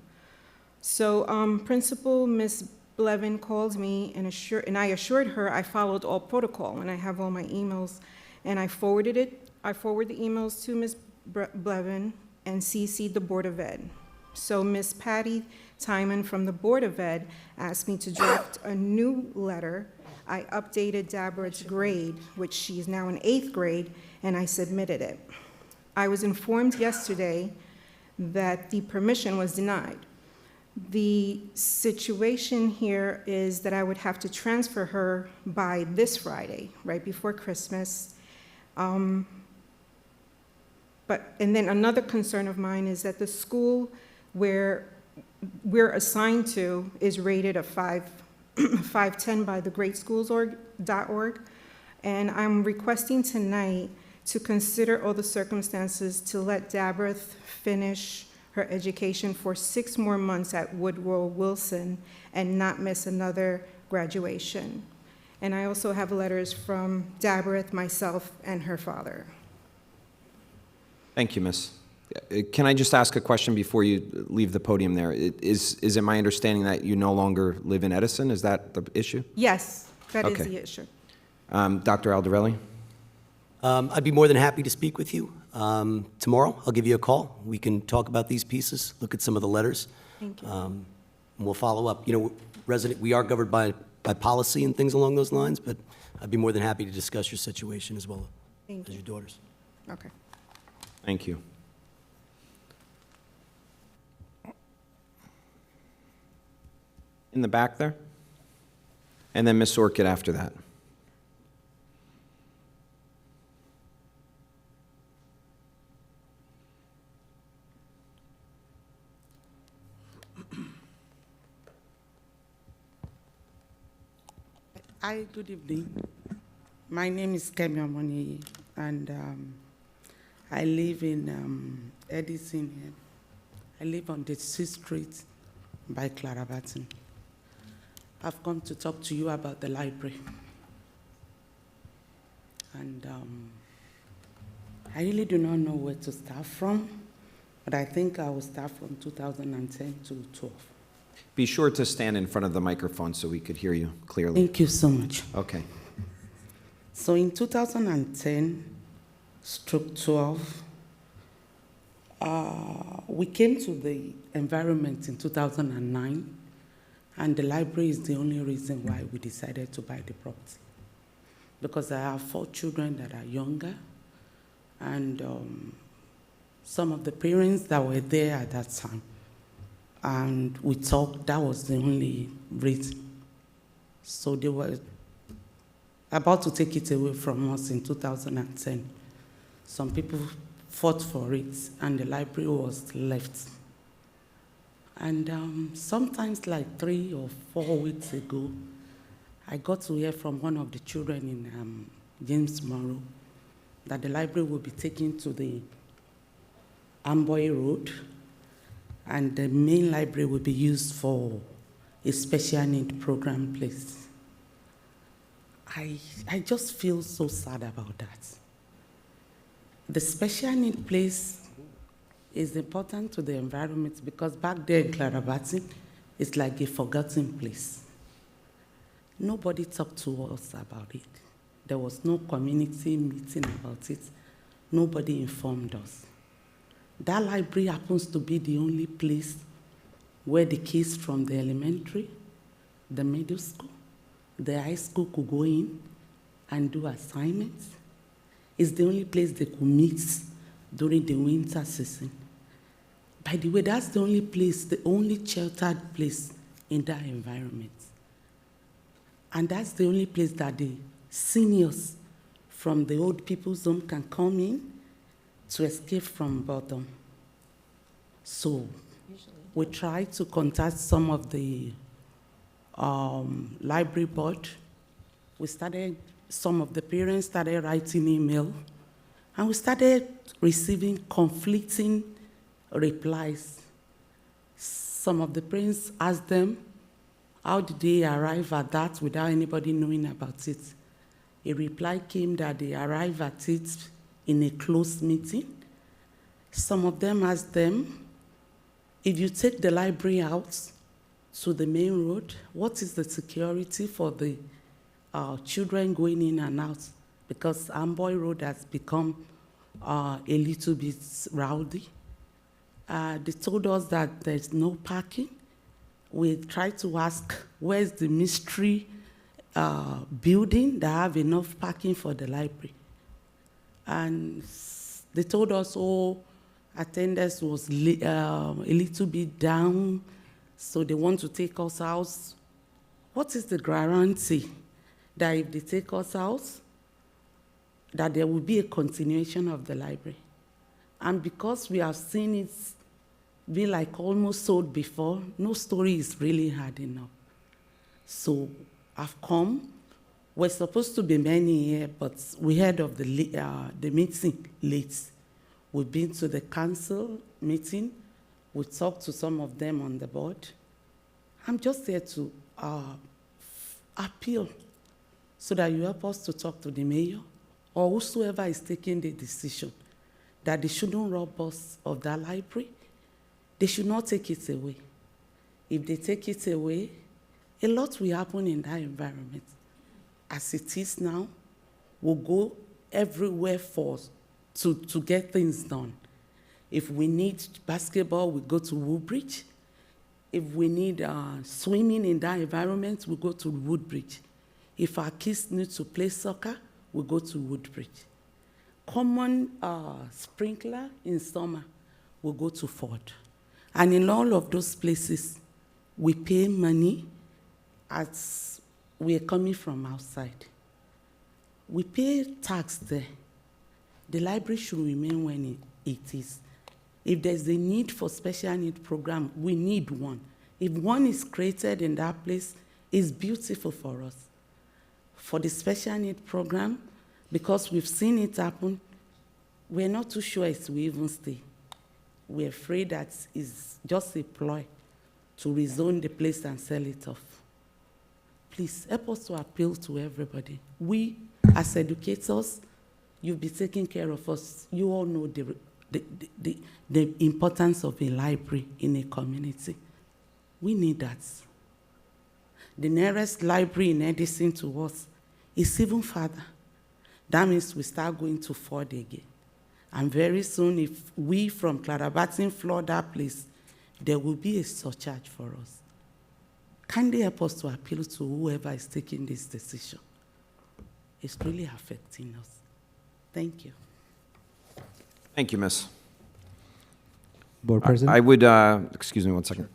So Principal Ms. Blevin called me and I assured her I followed all protocol, and I have all my emails, and I forwarded the emails to Ms. Blevin and CC'd the Board of Ed. So Ms. Patty Timon from the Board of Ed asked me to draft a new letter. I updated Dabreth's grade, which she is now in 8th grade, and I submitted it. I was informed yesterday that the permission was denied. The situation here is that I would have to transfer her by this Friday, right before Christmas. And then another concern of mine is that the school where we're assigned to is rated a 510 by the greatschools.org, and I'm requesting tonight to consider all the circumstances to let Dabreth finish her education for 6 more months at Woodrow Wilson and not miss another graduation. And I also have letters from Dabreth, myself, and her father. Thank you, Miss. Can I just ask a question before you leave the podium there? Is it my understanding that you no longer live in Edison? Is that the issue? Yes, that is Okay. the issue. Dr. Aldarelli? I'd be more than happy to speak with you. Tomorrow, I'll give you a call. We can talk about these pieces, look at some of the letters. Thank you. And we'll follow up. You know, we are governed by policy and things along those lines, but I'd be more than happy to discuss your situation as well Thank as you. your daughter's. Okay. Thank you. In the back there? And then Miss Orchid after that. Hi, good evening. My name is Kemi Omoni, and I live in Edison. I live on the 6th Street by Clara Barton. I've come to talk to you about the library. And I really do not know where to start from, but I think I will start from 2010 to 12. Be sure to stand in front of the microphone so we could hear you clearly. Thank you so much. Okay. So in 2010/12, we came to the environment in 2009, and the library is the only reason why we decided to buy the property. Because I have 4 children that are younger, and some of the parents that were there at that time, and we talked, that was the only reason. So they were about to take it away from us in 2010. Some people fought for it, and the library was left. And sometimes like 3 or 4 weeks ago, I got to hear from one of the children in James Morrow that the library will be taken to the Amboy Road, and the main library will be used for a special need program place. I just feel so sad about that. The special need place is important to the environment because back there in Clara Barton, it's like a forgotten place. Nobody talked to us about it. There was no community meeting about it. Nobody informed us. That library happens to be the only place where the kids from the elementary, the middle school, the high school could go in and do assignments. It's the only place they could meet during the winter season. By the way, that's the only place, the only sheltered place in that environment. And that's the only place that the seniors from the old people's home can come in to escape from boredom. So we tried to contact some of the library board. Some of the parents started writing email, and we started receiving conflicting replies. Some of the parents asked them, how did they arrive at that without anybody knowing about it? A reply came that they arrived at it in a closed meeting. Some of them asked them, if you take the library out to the main road, what is the security for the children going in and out? Because Amboy Road has become a little bit rowdy. They told us that there's no parking. We tried to ask, where's the mystery building that have enough parking for the library? And they told us, attendance was a little bit down, so they want to take us out. What is the guarantee that if they take us out, that there will be a continuation of the library? And because we have seen it be like almost sold before, no story is really hard enough. So I've come. We're supposed to be many here, but we heard of the meeting late. We've been to the council meeting. We talked to some of them on the board. I'm just here to appeal so that you help us to talk to the mayor or whosoever is taking the decision that they shouldn't rob us of that library. They should not take it away. If they take it away, a lot will happen in that environment. As it is now, we'll go everywhere to get things done. If we need basketball, we go to Woodbridge. If we need swimming in that environment, we go to Woodbridge. If our kids need to play soccer, we go to Woodbridge. Common sprinkler in summer, we go to Ford. And in all of those places, we pay money as we are coming from outside. We pay tax there. The library should remain when it is. If there's a need for special need program, we need one. If one is created in that place, it's beautiful for us. For the special need program, because we've seen it happen, we're not too sure it will even stay. We're afraid that it's just a ploy to rezone the place and sell it off. Please, help us to appeal to everybody. We, as educators, you'll be taking care of us. You all know the importance of a library in a community. We need that. The nearest library in Edison to us is even farther. That means we start going to Ford again. And very soon, if we from Clarabatin floor that place, there will be a surcharge for us. Can they help us to appeal to whoever is taking this decision? It's really affecting us. Thank you. Thank you, Miss. Board President? I would, excuse me one second.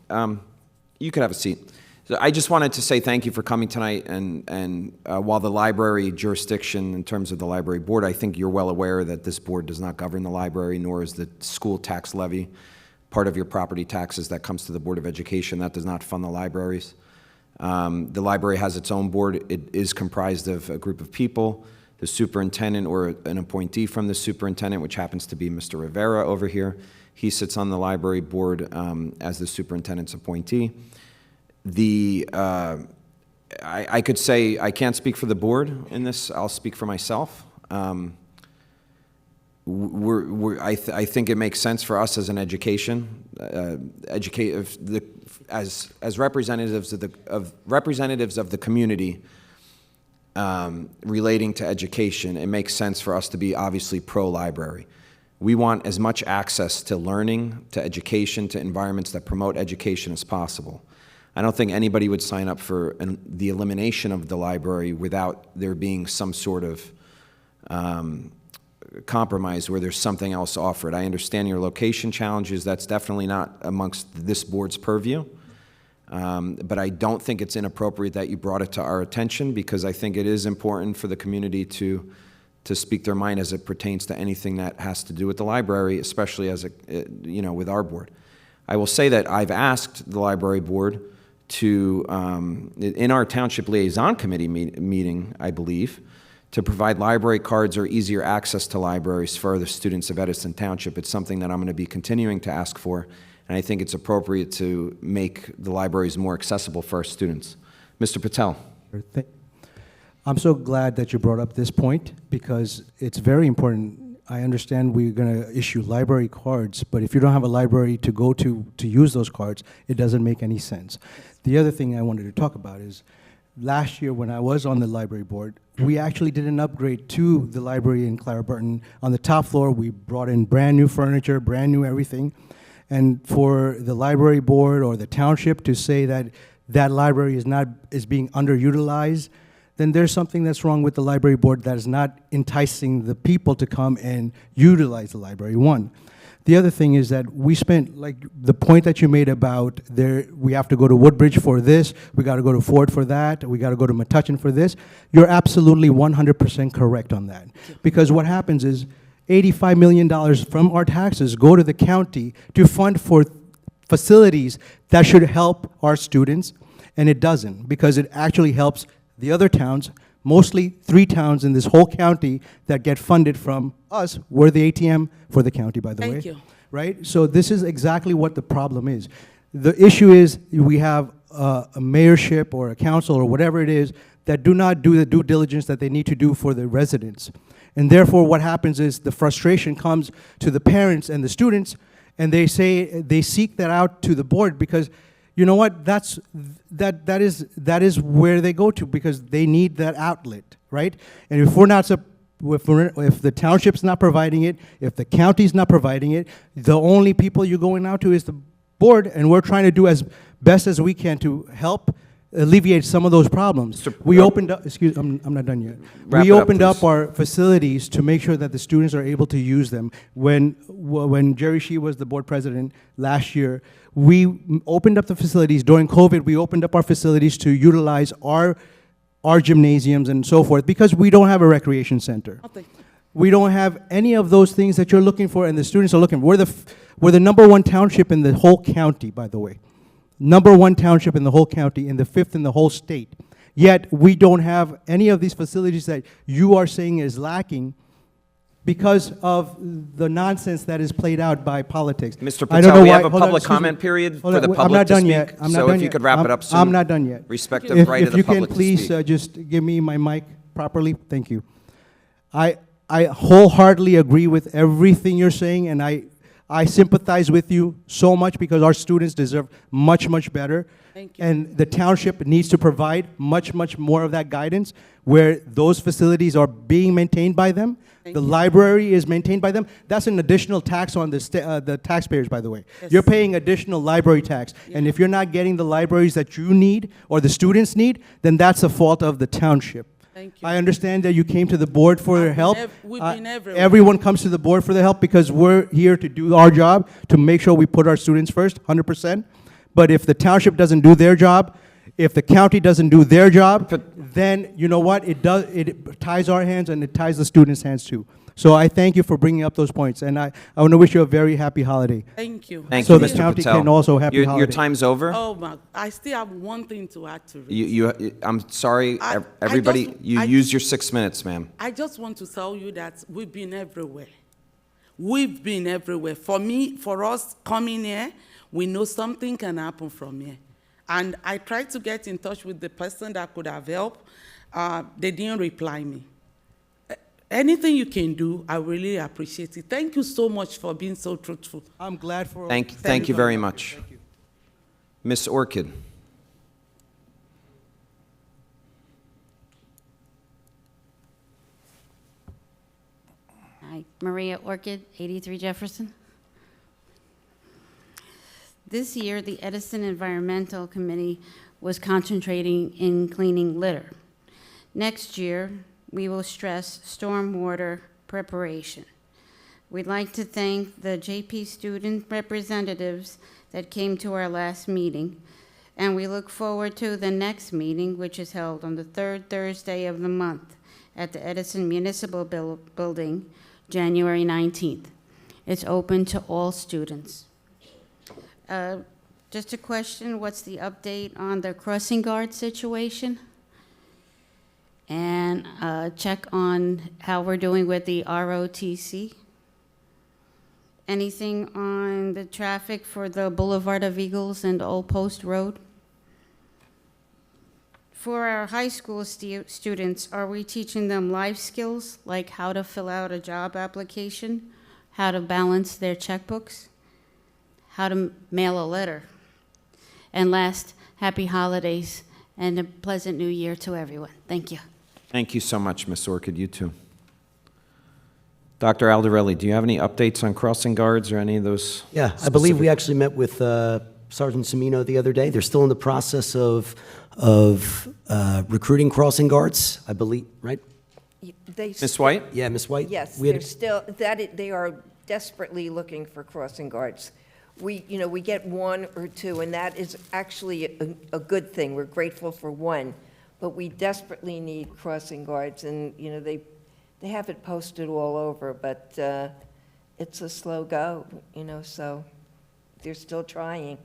You could have a seat. So I just wanted to say thank you for coming tonight, and while the library jurisdiction, in terms of the library board, I think you're well aware that this board does not govern the library, nor is the school tax levy part of your property taxes that comes to the Board of Education. That does not fund the libraries. The library has its own board. It is comprised of a group of people, the superintendent or an appointee from the superintendent, which happens to be Mr. Rivera over here. He sits on the library board as the superintendent's appointee. I could say I can't speak for the board in this. I'll speak for myself. I think it makes sense for us as an education, as representatives of the community relating to education. It makes sense for us to be obviously pro-library. We want as much access to learning, to education, to environments that promote education as possible. I don't think anybody would sign up for the elimination of the library without there being some sort of compromise where there's something else offered. I understand your location challenges. That's definitely not amongst this board's purview. But I don't think it's inappropriate that you brought it to our attention, because I think it is important for the community to speak their mind as it pertains to anything that has to do with the library, especially as with our board. I will say that I've asked the library board to, in our township liaison committee meeting, I believe, to provide library cards or easier access to libraries for the students of Edison Township. It's something that I'm going to be continuing to ask for, and I think it's appropriate to make the libraries more accessible for our students. Mr. Patel. I'm so glad that you brought up this point, because it's very important. I understand we're going to issue library cards, but if you don't have a library to go to use those cards, it doesn't make any sense. The other thing I wanted to talk about is, last year when I was on the library board, we actually did an upgrade to the library in Claraburton. On the top floor, we brought in brand new furniture, brand new everything. And for the library board or the township to say that that library is being underutilized, then there's something that's wrong with the library board that is not enticing the people to come and utilize the library, one. The other thing is that we spent, like the point that you made about we have to go to Woodbridge for this, we got to go to Ford for that, we got to go to Metuchen for this. You're absolutely 100% correct on that. Because what happens is $85 million from our taxes go to the county to fund for facilities that should help our students, and it doesn't, because it actually helps the other towns, mostly 3 towns in this whole county that get funded from us. We're the ATM for the county, by the way. Thank you. right? So this is exactly what the problem is. The issue is we have a mayorship or a council or whatever it is that do not do the due diligence that they need to do for the residents. And therefore, what happens is the frustration comes to the parents and the students, and they say, they seek that out to the board because, you know what, that is where they go to because they need that outlet, right? And if we're not, if the township's not providing it, if the county's not providing it, the only people you're going out to is the board, and we're trying to do as best as we can to help alleviate some of those problems. We opened up, excuse, I'm not done yet. Wrap We it up, opened up please. our facilities to make sure that the students are able to use them. When Jerry Shee was the board president last year, we opened up the facilities. During COVID, we opened up our facilities to utilize our gymnasiums and so forth because we don't have a recreation center. Okay. We don't have any of those things that you're looking for and the students are looking for. We're the #1 township in the whole county, by the way. #1 township in the whole county and the 5th in the whole state. Yet, we don't have any of these facilities that you are saying is lacking because of the nonsense that is played out by politics. Mr. I don't Patel, know we why- have a hold on, public excuse me. comment period Hold for on, the I'm public not to done speak. yet. I'm not So done if you yet. could wrap it I'm- up soon. I'm not done yet. Respect the right of the If you public can to please speak. just give me my mic properly, thank you. I wholeheartedly agree with everything you're saying, and I sympathize with you so much because our students deserve much, much better. Thank you. And the township needs to provide much, much more of that guidance where those facilities are being maintained by them. Thank The you. library is maintained by them. That's an additional tax on the taxpayers, by the way. Yes. You're paying additional library tax. And if you're not getting the libraries that you need or the students need, then that's the fault of the township. Thank you. I understand that you came to the board for I've been help. we've been everywhere. Everyone comes to the board for the help because we're here to do our job, to make sure we put our students first, 100%. But if the township doesn't do their job, if the county doesn't do their job, then you know what? It ties our hands and it ties the students' hands too. So I thank you for bringing up those points, and I want to wish you a very happy holiday. Thank you. Thank So you, the Mr. county Patel. can also happy Your holiday. time's over. Oh, my, I still have one thing to add to it. I'm sorry, I everybody, just- you I- used your 6 minutes, ma'am. I just want to tell you that we've been everywhere. We've been everywhere. For me, for us coming here, we know something can happen from here. And I tried to get in touch with the person that could have helped. They didn't reply me. Anything you can do, I really appreciate it. Thank you so much for being so truthful. I'm glad for. Thank you very much. Thank you. Miss Orchid. Hi, Maria Orchid, 83 Jefferson. This year, the Edison Environmental Committee was concentrating in cleaning litter. Next year, we will stress stormwater preparation. We'd like to thank the JP student representatives that came to our last meeting, and we look forward to the next meeting, which is held on the third Thursday of the month at the Edison Municipal Building, January 19th. It's open to all students. Just a question, what's the update on the crossing guard situation? And check on how we're doing with the ROTC. Anything on the traffic for the Boulevard of Eagles and Old Post Road? For our high school students, are we teaching them life skills, like how to fill out a job application, how to balance their checkbooks, how to mail a letter? And last, happy holidays and a pleasant new year to everyone. Thank you. Thank you so much, Miss Orchid. You too. Dr. Aldarelli, do you have any updates on crossing guards or any of those? Yeah, I believe we actually met with Sergeant Semino the other day. They're still in the process of recruiting crossing guards, I believe, right? Miss White? Yeah, Miss White? Yes, We had they're still, they are desperately looking for crossing guards. We get one or two, and that is actually a good thing. We're grateful for one, but we desperately need crossing guards, and, they have it posted all over, but it's a slow go, so they're still trying.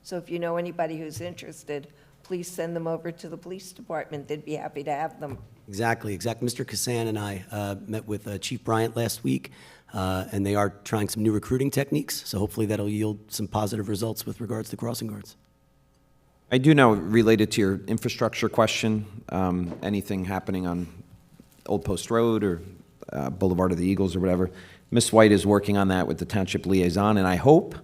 So if you know anybody who's interested, please send them over to the police department. They'd be happy to have them. Exactly. Mr. Kassan and I met with Chief Bryant last week, and they are trying some new recruiting techniques, so hopefully that'll yield some positive results with regards to crossing guards. I do know, related to your infrastructure question, anything happening on Old Post Road or Boulevard of the Eagles or whatever, Ms. White is working on that with the township liaison, and I hope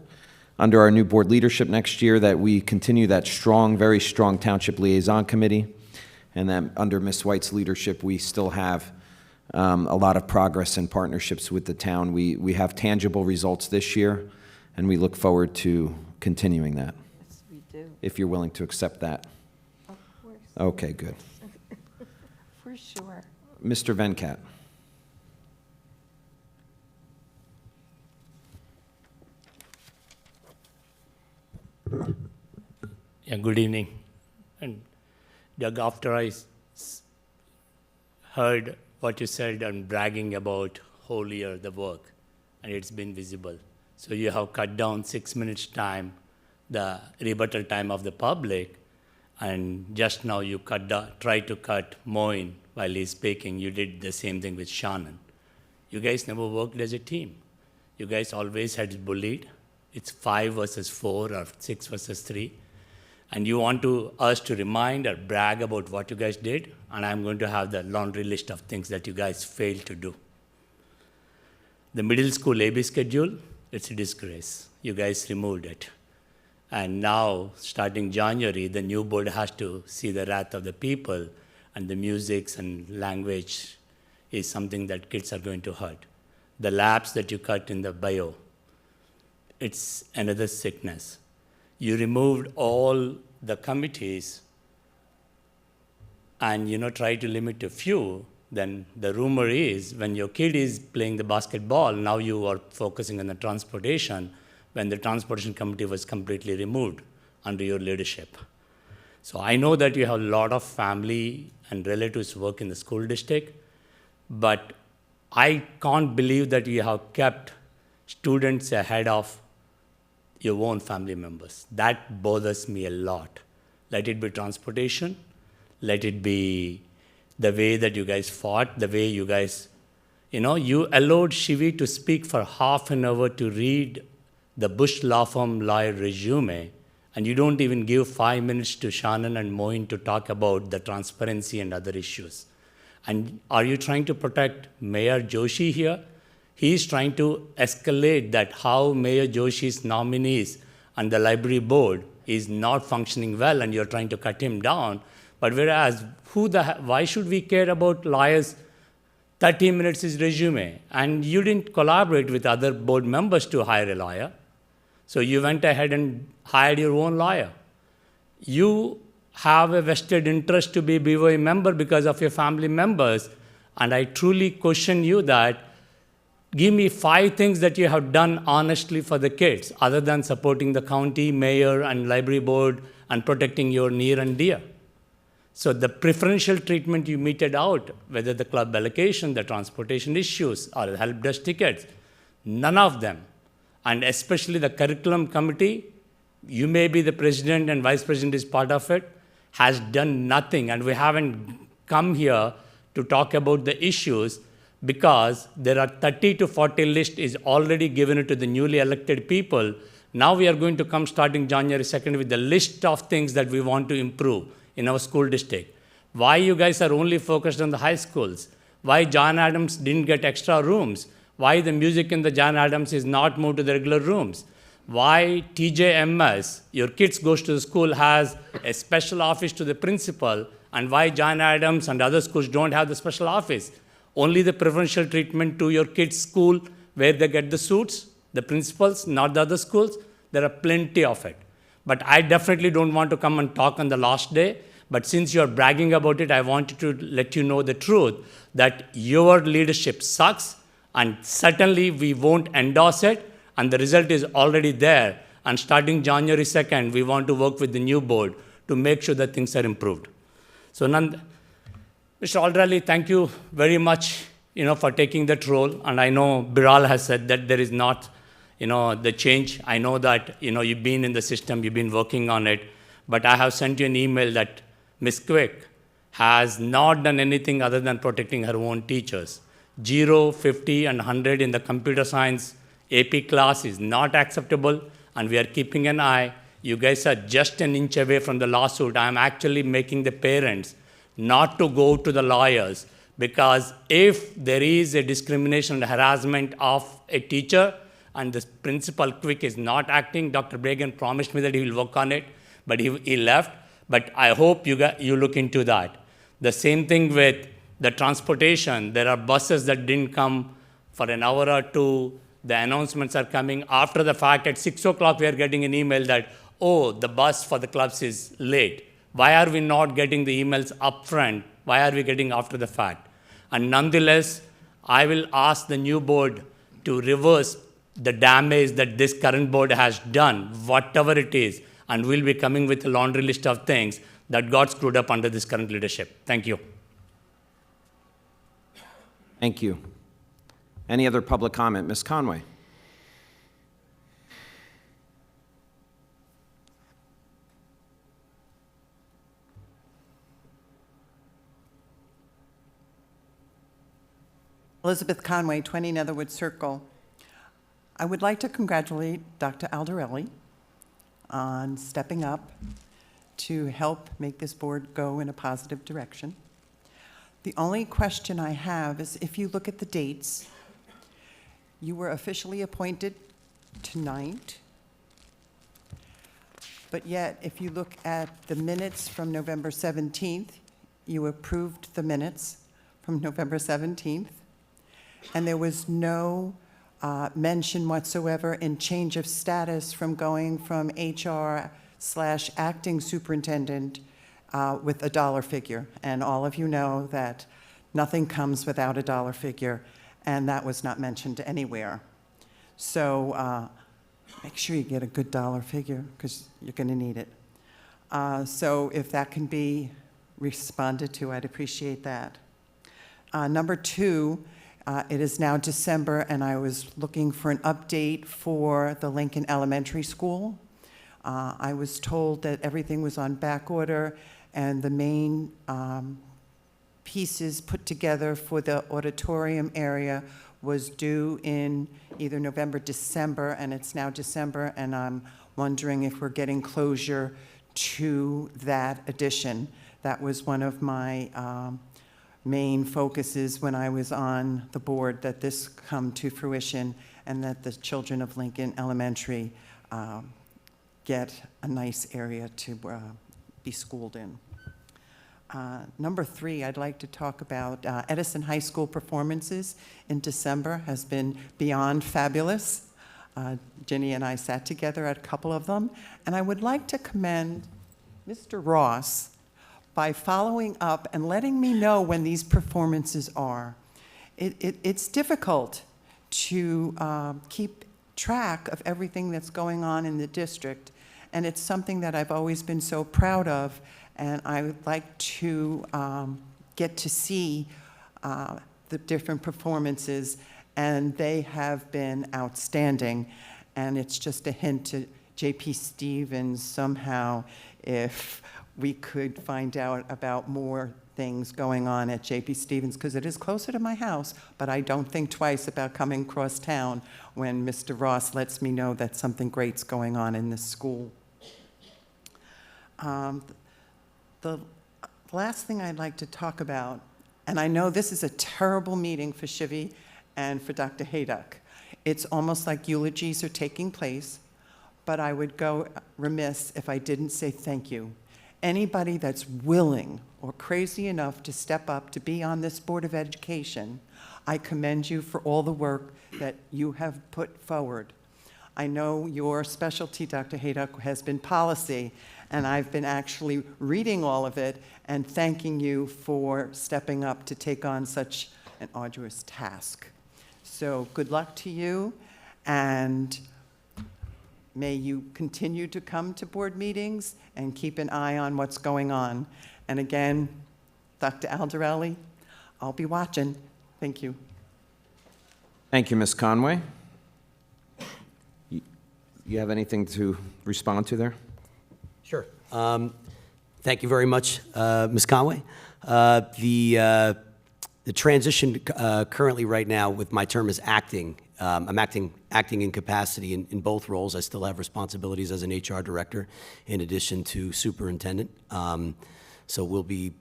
under our new board leadership next year that we continue that strong, very strong township liaison committee, and that under Ms. White's leadership, we still have a lot of progress and partnerships with the town. We have tangible results this year, and we look forward to continuing that. Yes, we do. If you're willing to accept that. Of course. Okay, good. For sure. Mr. Venkat. Yeah, good evening. And Doug, after I heard what you said and bragging about whole year the work, and it's been visible. So you have cut down 6 minutes time, the rebuttal time of the public, and just now you try to cut Moin while he's speaking. You did the same thing with Shannon. You guys never worked as a team. You guys always had bullied. It's 5 versus 4 or 6 versus 3. And you want us to remind or brag about what you guys did, and I'm going to have the laundry list of things that you guys failed to do. The middle school AB schedule, it's a disgrace. You guys removed it. And now, starting January, the new board has to see the wrath of the people, and the music and language is something that kids are going to hurt. The labs that you cut in the bio, it's another sickness. You removed all the committees and try to limit a few, then the rumor is when your kid is playing the basketball, now you are focusing on the transportation, when the transportation committee was completely removed under your leadership. So I know that you have a lot of family and relatives work in the school district, but I can't believe that you have kept students ahead of your own family members. That bothers me a lot. Let it be transportation, let it be the way that you guys fought, the way you guys, you allowed Shivi to speak for half an hour to read the Bush Law Firm lawyer resume, and you don't even give 5 minutes to Shannon and Moin to talk about the transparency and other issues. And are you trying to protect Mayor Joshi here? He's trying to escalate that how Mayor Joshi's nominees and the library board is not functioning well, and you're trying to cut him down. But whereas, why should we care about lawyers? 30 minutes is resume, and you didn't collaborate with other board members to hire a lawyer. So you went ahead and hired your own lawyer. You have a vested interest to be a BOA member because of your family members, and I truly question you that give me 5 things that you have done honestly for the kids, other than supporting the county, mayor, and library board, and protecting your near and dear. So the preferential treatment you meted out, whether the club allocation, the transportation issues, or the help desk tickets, none of them. And especially the curriculum committee, you may be the president and vice president is part of it, has done nothing. And we haven't come here to talk about the issues because there are 30 to 40 list is already given to the newly elected people. Now we are going to come starting January 2nd with the list of things that we want to improve in our school district. Why you guys are only focused on the high schools? Why John Adams didn't get extra rooms? Why the music in the John Adams is not moved to the regular rooms? Why TJMS, your kids goes to the school, has a special office to the principal, and why John Adams and other schools don't have the special office? Only the preferential treatment to your kids' school where they get the suits, the principals, not the other schools. There are plenty of it. But I definitely don't want to come and talk on the last day. But since you're bragging about it, I wanted to let you know the truth that your leadership sucks, and certainly we won't endorse it, and the result is already there. And starting January 2nd, we want to work with the new board to make sure that things are improved. So Mr. Aldrali, thank you very much, for taking that role. And I know Biral has said that there is not, the change. I know that, you've been in the system, you've been working on it. But I have sent you an email that Ms. Quick has not done anything other than protecting her own teachers. 0, 50, and 100 in the computer science AP class is not acceptable, and we are keeping an eye. You guys are just an inch away from the lawsuit. I am actually making the parents not to go to the lawyers, because if there is a discrimination and harassment of a teacher and the principal Quick is not acting, Dr. Bragan promised me that he will work on it, but he left. But I hope you look into that. The same thing with the transportation. There are buses that didn't come for an hour or two. The announcements are coming after the fact. At 6 o'clock, we are getting an email that, oh, the bus for the clubs is late. Why are we not getting the emails up front? Why are we getting after the fact? And nonetheless, I will ask the new board to reverse the damage that this current board has done, whatever it is, and we'll be coming with a laundry list of things that got screwed up under this current leadership. Thank you. Thank you. Any other public comment? Ms. Conway? Elizabeth Conway, 20 Netherwood Circle. I would like to congratulate Dr. Aldarelli on stepping up to help make this board go in a positive direction. The only question I have is, if you look at the dates, you were officially appointed tonight, but yet if you look at the minutes from November 17th, you approved the minutes from November 17th, and there was no mention whatsoever in change of status from going from HR/acting superintendent with a dollar figure. And all of you know that nothing comes without a dollar figure, and that was not mentioned anywhere. So make sure you get a good dollar figure, because you're going to need it. So if that can be responded to, I'd appreciate that. Number two, it is now December, and I was looking for an update for the Lincoln Elementary School. I was told that everything was on back order, and the main pieces put together for the auditorium area was due in either November, December, and it's now December, and I'm wondering if we're getting closure to that addition. That was one of my main focuses when I was on the board, that this come to fruition and that the children of Lincoln Elementary get a nice area to be schooled in. Number three, I'd like to talk about Edison High School performances in December has been beyond fabulous. Ginny and I sat together at a couple of them, and I would like to commend Mr. Ross by following up and letting me know when these performances are. It's difficult to keep track of everything that's going on in the district, and it's something that I've always been so proud of, and I would like to get to see the different performances, and they have been outstanding. And it's just a hint to J.P. Stevens somehow, if we could find out about more things going on at J.P. Stevens, because it is closer to my house, but I don't think twice about coming across town when Mr. Ross lets me know that something great's going on in this school. The last thing I'd like to talk about, and I know this is a terrible meeting for Shivi and for Dr. Hayduck. It's almost like eulogies are taking place, but I would go remiss if I didn't say thank you. Anybody that's willing or crazy enough to step up to be on this Board of Education, I commend you for all the work that you have put forward. I know your specialty, Dr. Hayduck, has been policy, and I've been actually reading all of it and thanking you for stepping up to take on such an arduous task. So good luck to you, and may you continue to come to board meetings and keep an eye on what's going on. And again, Dr. Aldarelli, I'll be watching. Thank you. Thank you, Ms. Conway. You have anything to respond to there? Sure. Thank you very much, Ms. Conway. The transition currently right now with my term is acting. I'm acting in capacity in both roles. I still have responsibilities as an HR director in addition to superintendent. So we'll be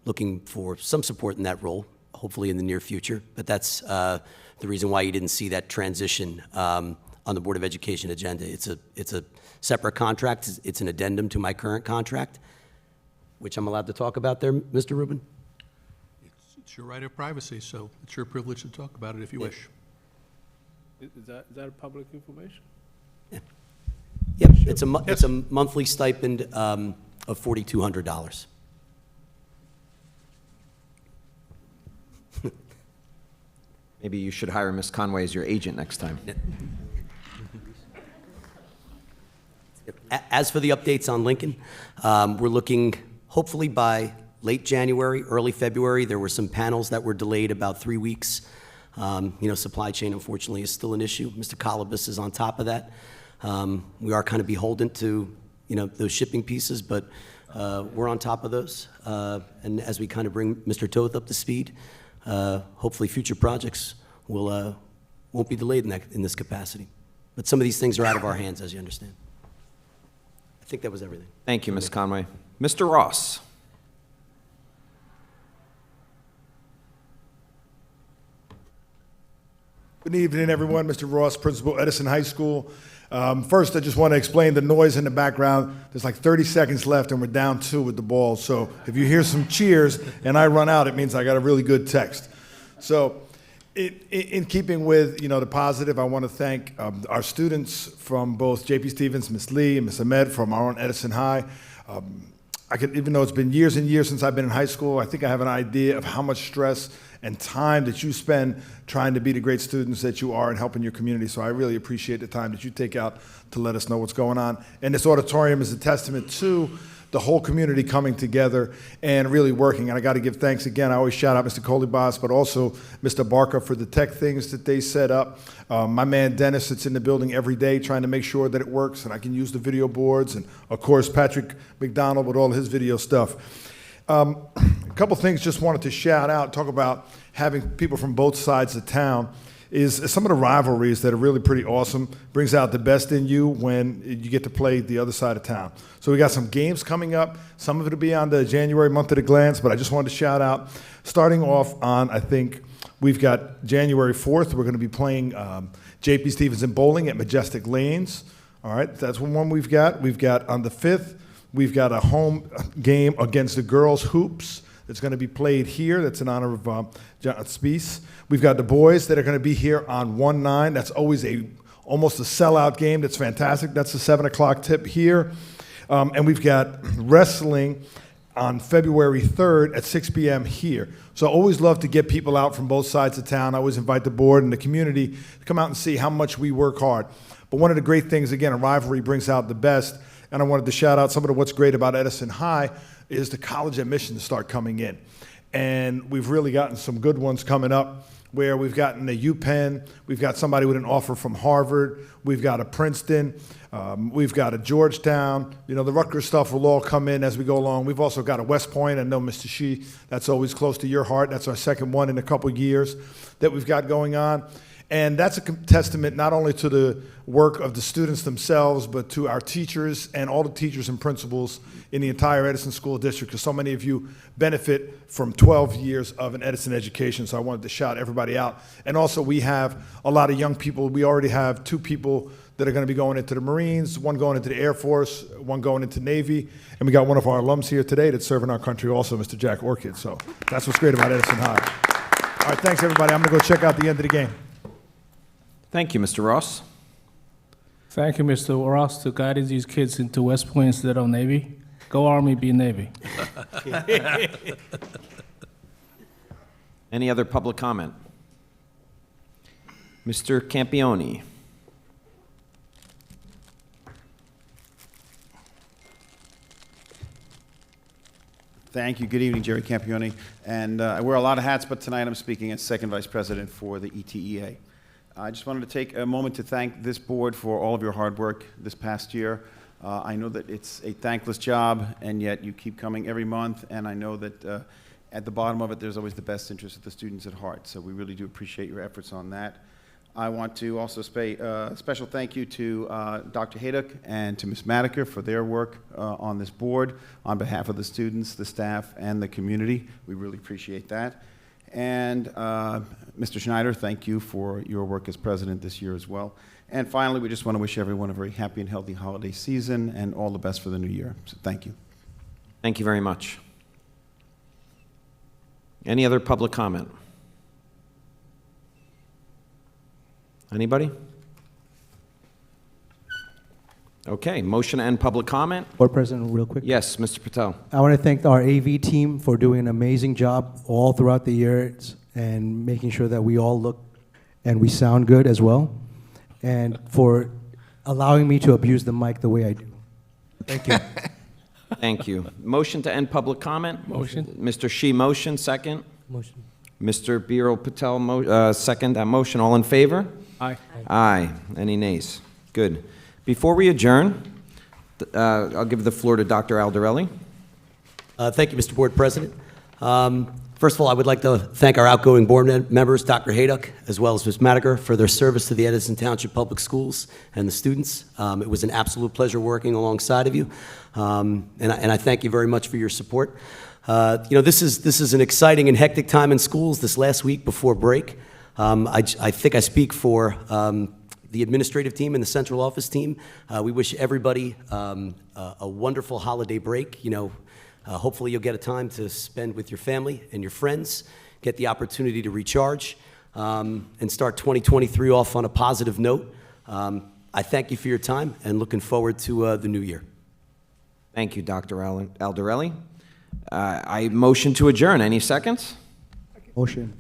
looking for some support in that role, hopefully in the near future. But that's the reason why you didn't see that transition on the Board of Education agenda. It's a separate contract. It's an addendum to my current contract, which I'm allowed to talk about there, Mr. Rubin? It's your right of privacy, so it's your privilege to talk about it if you wish. Is that public information? Yep, it's a monthly stipend of $4,200. Maybe you should hire Ms. Conway as your agent next time. As for the updates on Lincoln, we're looking hopefully by late January, early February. There were some panels that were delayed about 3 weeks. Supply chain, unfortunately, is still an issue. Mr. Colobus is on top of that. We are kind of beholden to, those shipping pieces, but we're on top of those. And as we kind of bring Mr. Toth up to speed, hopefully future projects won't be delayed in this capacity. But some of these things are out of our hands, as you understand. I think that was everything. Thank you, Ms. Conway. Mr. Ross. Good evening, everyone. Mr. Ross, Principal, Edison High School. First, I just want to explain the noise in the background. There's like 30 seconds left, and we're down 2 with the ball. So if you hear some cheers and I run out, it means I got a really good text. So in keeping with, the positive, I want to thank our students from both J.P. Stevens, Ms. Lee, and Ms. Ahmed from our own Edison High. Even though it's been years and years since I've been in high school, I think I have an idea of how much stress and time that you spend trying to be the great students that you are and helping your community. So I really appreciate the time that you take out to let us know what's going on. And this auditorium is a testament to the whole community coming together and really working. And I got to give thanks again. I always shout out Mr. Colibas, but also Mr. Barker for the tech things that they set up. My man Dennis sits in the building every day trying to make sure that it works and I can use the video boards. And of course, Patrick McDonald with all his video stuff. A couple things just wanted to shout out, talk about having people from both sides of town is some of the rivalries that are really pretty awesome. Brings out the best in you when you get to play the other side of town. So we got some games coming up. Some of it will be on the January month at a glance, but I just wanted to shout out, starting off on, I think, we've got January 4th, we're going to be playing J.P. Stevenson Bowling at Majestic Lanes. All right, that's one we've got. We've got on the 5th, we've got a home game against the girls' hoops that's going to be played here. That's in honor of John Spiess. We've got the boys that are going to be here on 1/9. That's always almost a sellout game. That's fantastic. That's the 7 o'clock tip here. And we've got wrestling on February 3rd at 6 p.m. here. So I always love to get people out from both sides of town. I always invite the board and the community to come out and see how much we work hard. But one of the great things, again, a rivalry brings out the best. And I wanted to shout out some of what's great about Edison High is the college admissions start coming in. And we've really gotten some good ones coming up where we've gotten a UPenn, we've got somebody with an offer from Harvard, we've got a Princeton, we've got a Georgetown. The Rutgers stuff will all come in as we go along. We've also got a West Point. I know, Mr. Shee, that's always close to your heart. That's our second one in a couple years that we've got going on. And that's a testament not only to the work of the students themselves, but to our teachers and all the teachers and principals in the entire Edison School District, because so many of you benefit from 12 years of an Edison education, so I wanted to shout everybody out. And also, we have a lot of young people. We already have 2 people that are going to be going into the Marines, one going into the Air Force, one going into Navy, and we got one of our alums here today that's serving our country also, Mr. Jack Orchid. So that's what's great about Edison High. All right, thanks, everybody. I'm going to go check out the end of the game. Thank you, Mr. Ross. Thank you, Mr. Ross, to guiding these kids into West Point instead of Navy. Go Army, be Navy. Any other public comment? Mr. Campione. Thank you. Good evening, Jerry Campione. And I wear a lot of hats, but tonight I'm speaking as Second Vice President for the ETEA. I just wanted to take a moment to thank this board for all of your hard work this past year. I know that it's a thankless job, and yet you keep coming every month, and I know that at the bottom of it, there's always the best interest of the students at heart. So we really do appreciate your efforts on that. I want to also say a special thank you to Dr. Haydock and to Ms. Madiker for their work on this board on behalf of the students, the staff, and the community. We really appreciate that. And Mr. Schneider, thank you for your work as president this year as well. And finally, we just want to wish everyone a very happy and healthy holiday season and all the best for the new year. So thank you. Thank you very much. Any other public comment? Anybody? Okay, motion to end public comment? Board President, real quick. Yes, Mr. Patel. I want to thank our AV team for doing an amazing job all throughout the year and making sure that we all look and we sound good as well, and for allowing me to abuse the mic the way I do. Thank you. Thank you. Motion to end public comment? Motion. Mr. Shi, motion, second. Motion. Mr. Biro Patel, second that motion. All in favor? Aye. Aye. Any nays? Good. Before we adjourn, I'll give the floor to Dr. Aldarelli. Thank you, Mr. Board President. First of all, I would like to thank our outgoing board members, Dr. Haydock, as well as Ms. Madiker, for their service to the Edison Township Public Schools and the students. It was an absolute pleasure working alongside of you, and I thank you very much for your support. This is an exciting and hectic time in schools this last week before break. I think I speak for the administrative team and the central office team. We wish everybody a wonderful holiday break. Hopefully you'll get a time to spend with your family and your friends, get the opportunity to recharge, and start 2023 off on a positive note. I thank you for your time and looking forward to the new year. Thank you, Dr. Aldarelli. I motion to adjourn. Any seconds? Motion.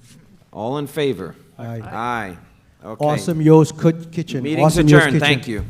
All in favor? Aye. Aye. Okay. Awesome Yo's Kitchen. Meeting's Awesome Yo's adjourned. Kitchen. Thank you.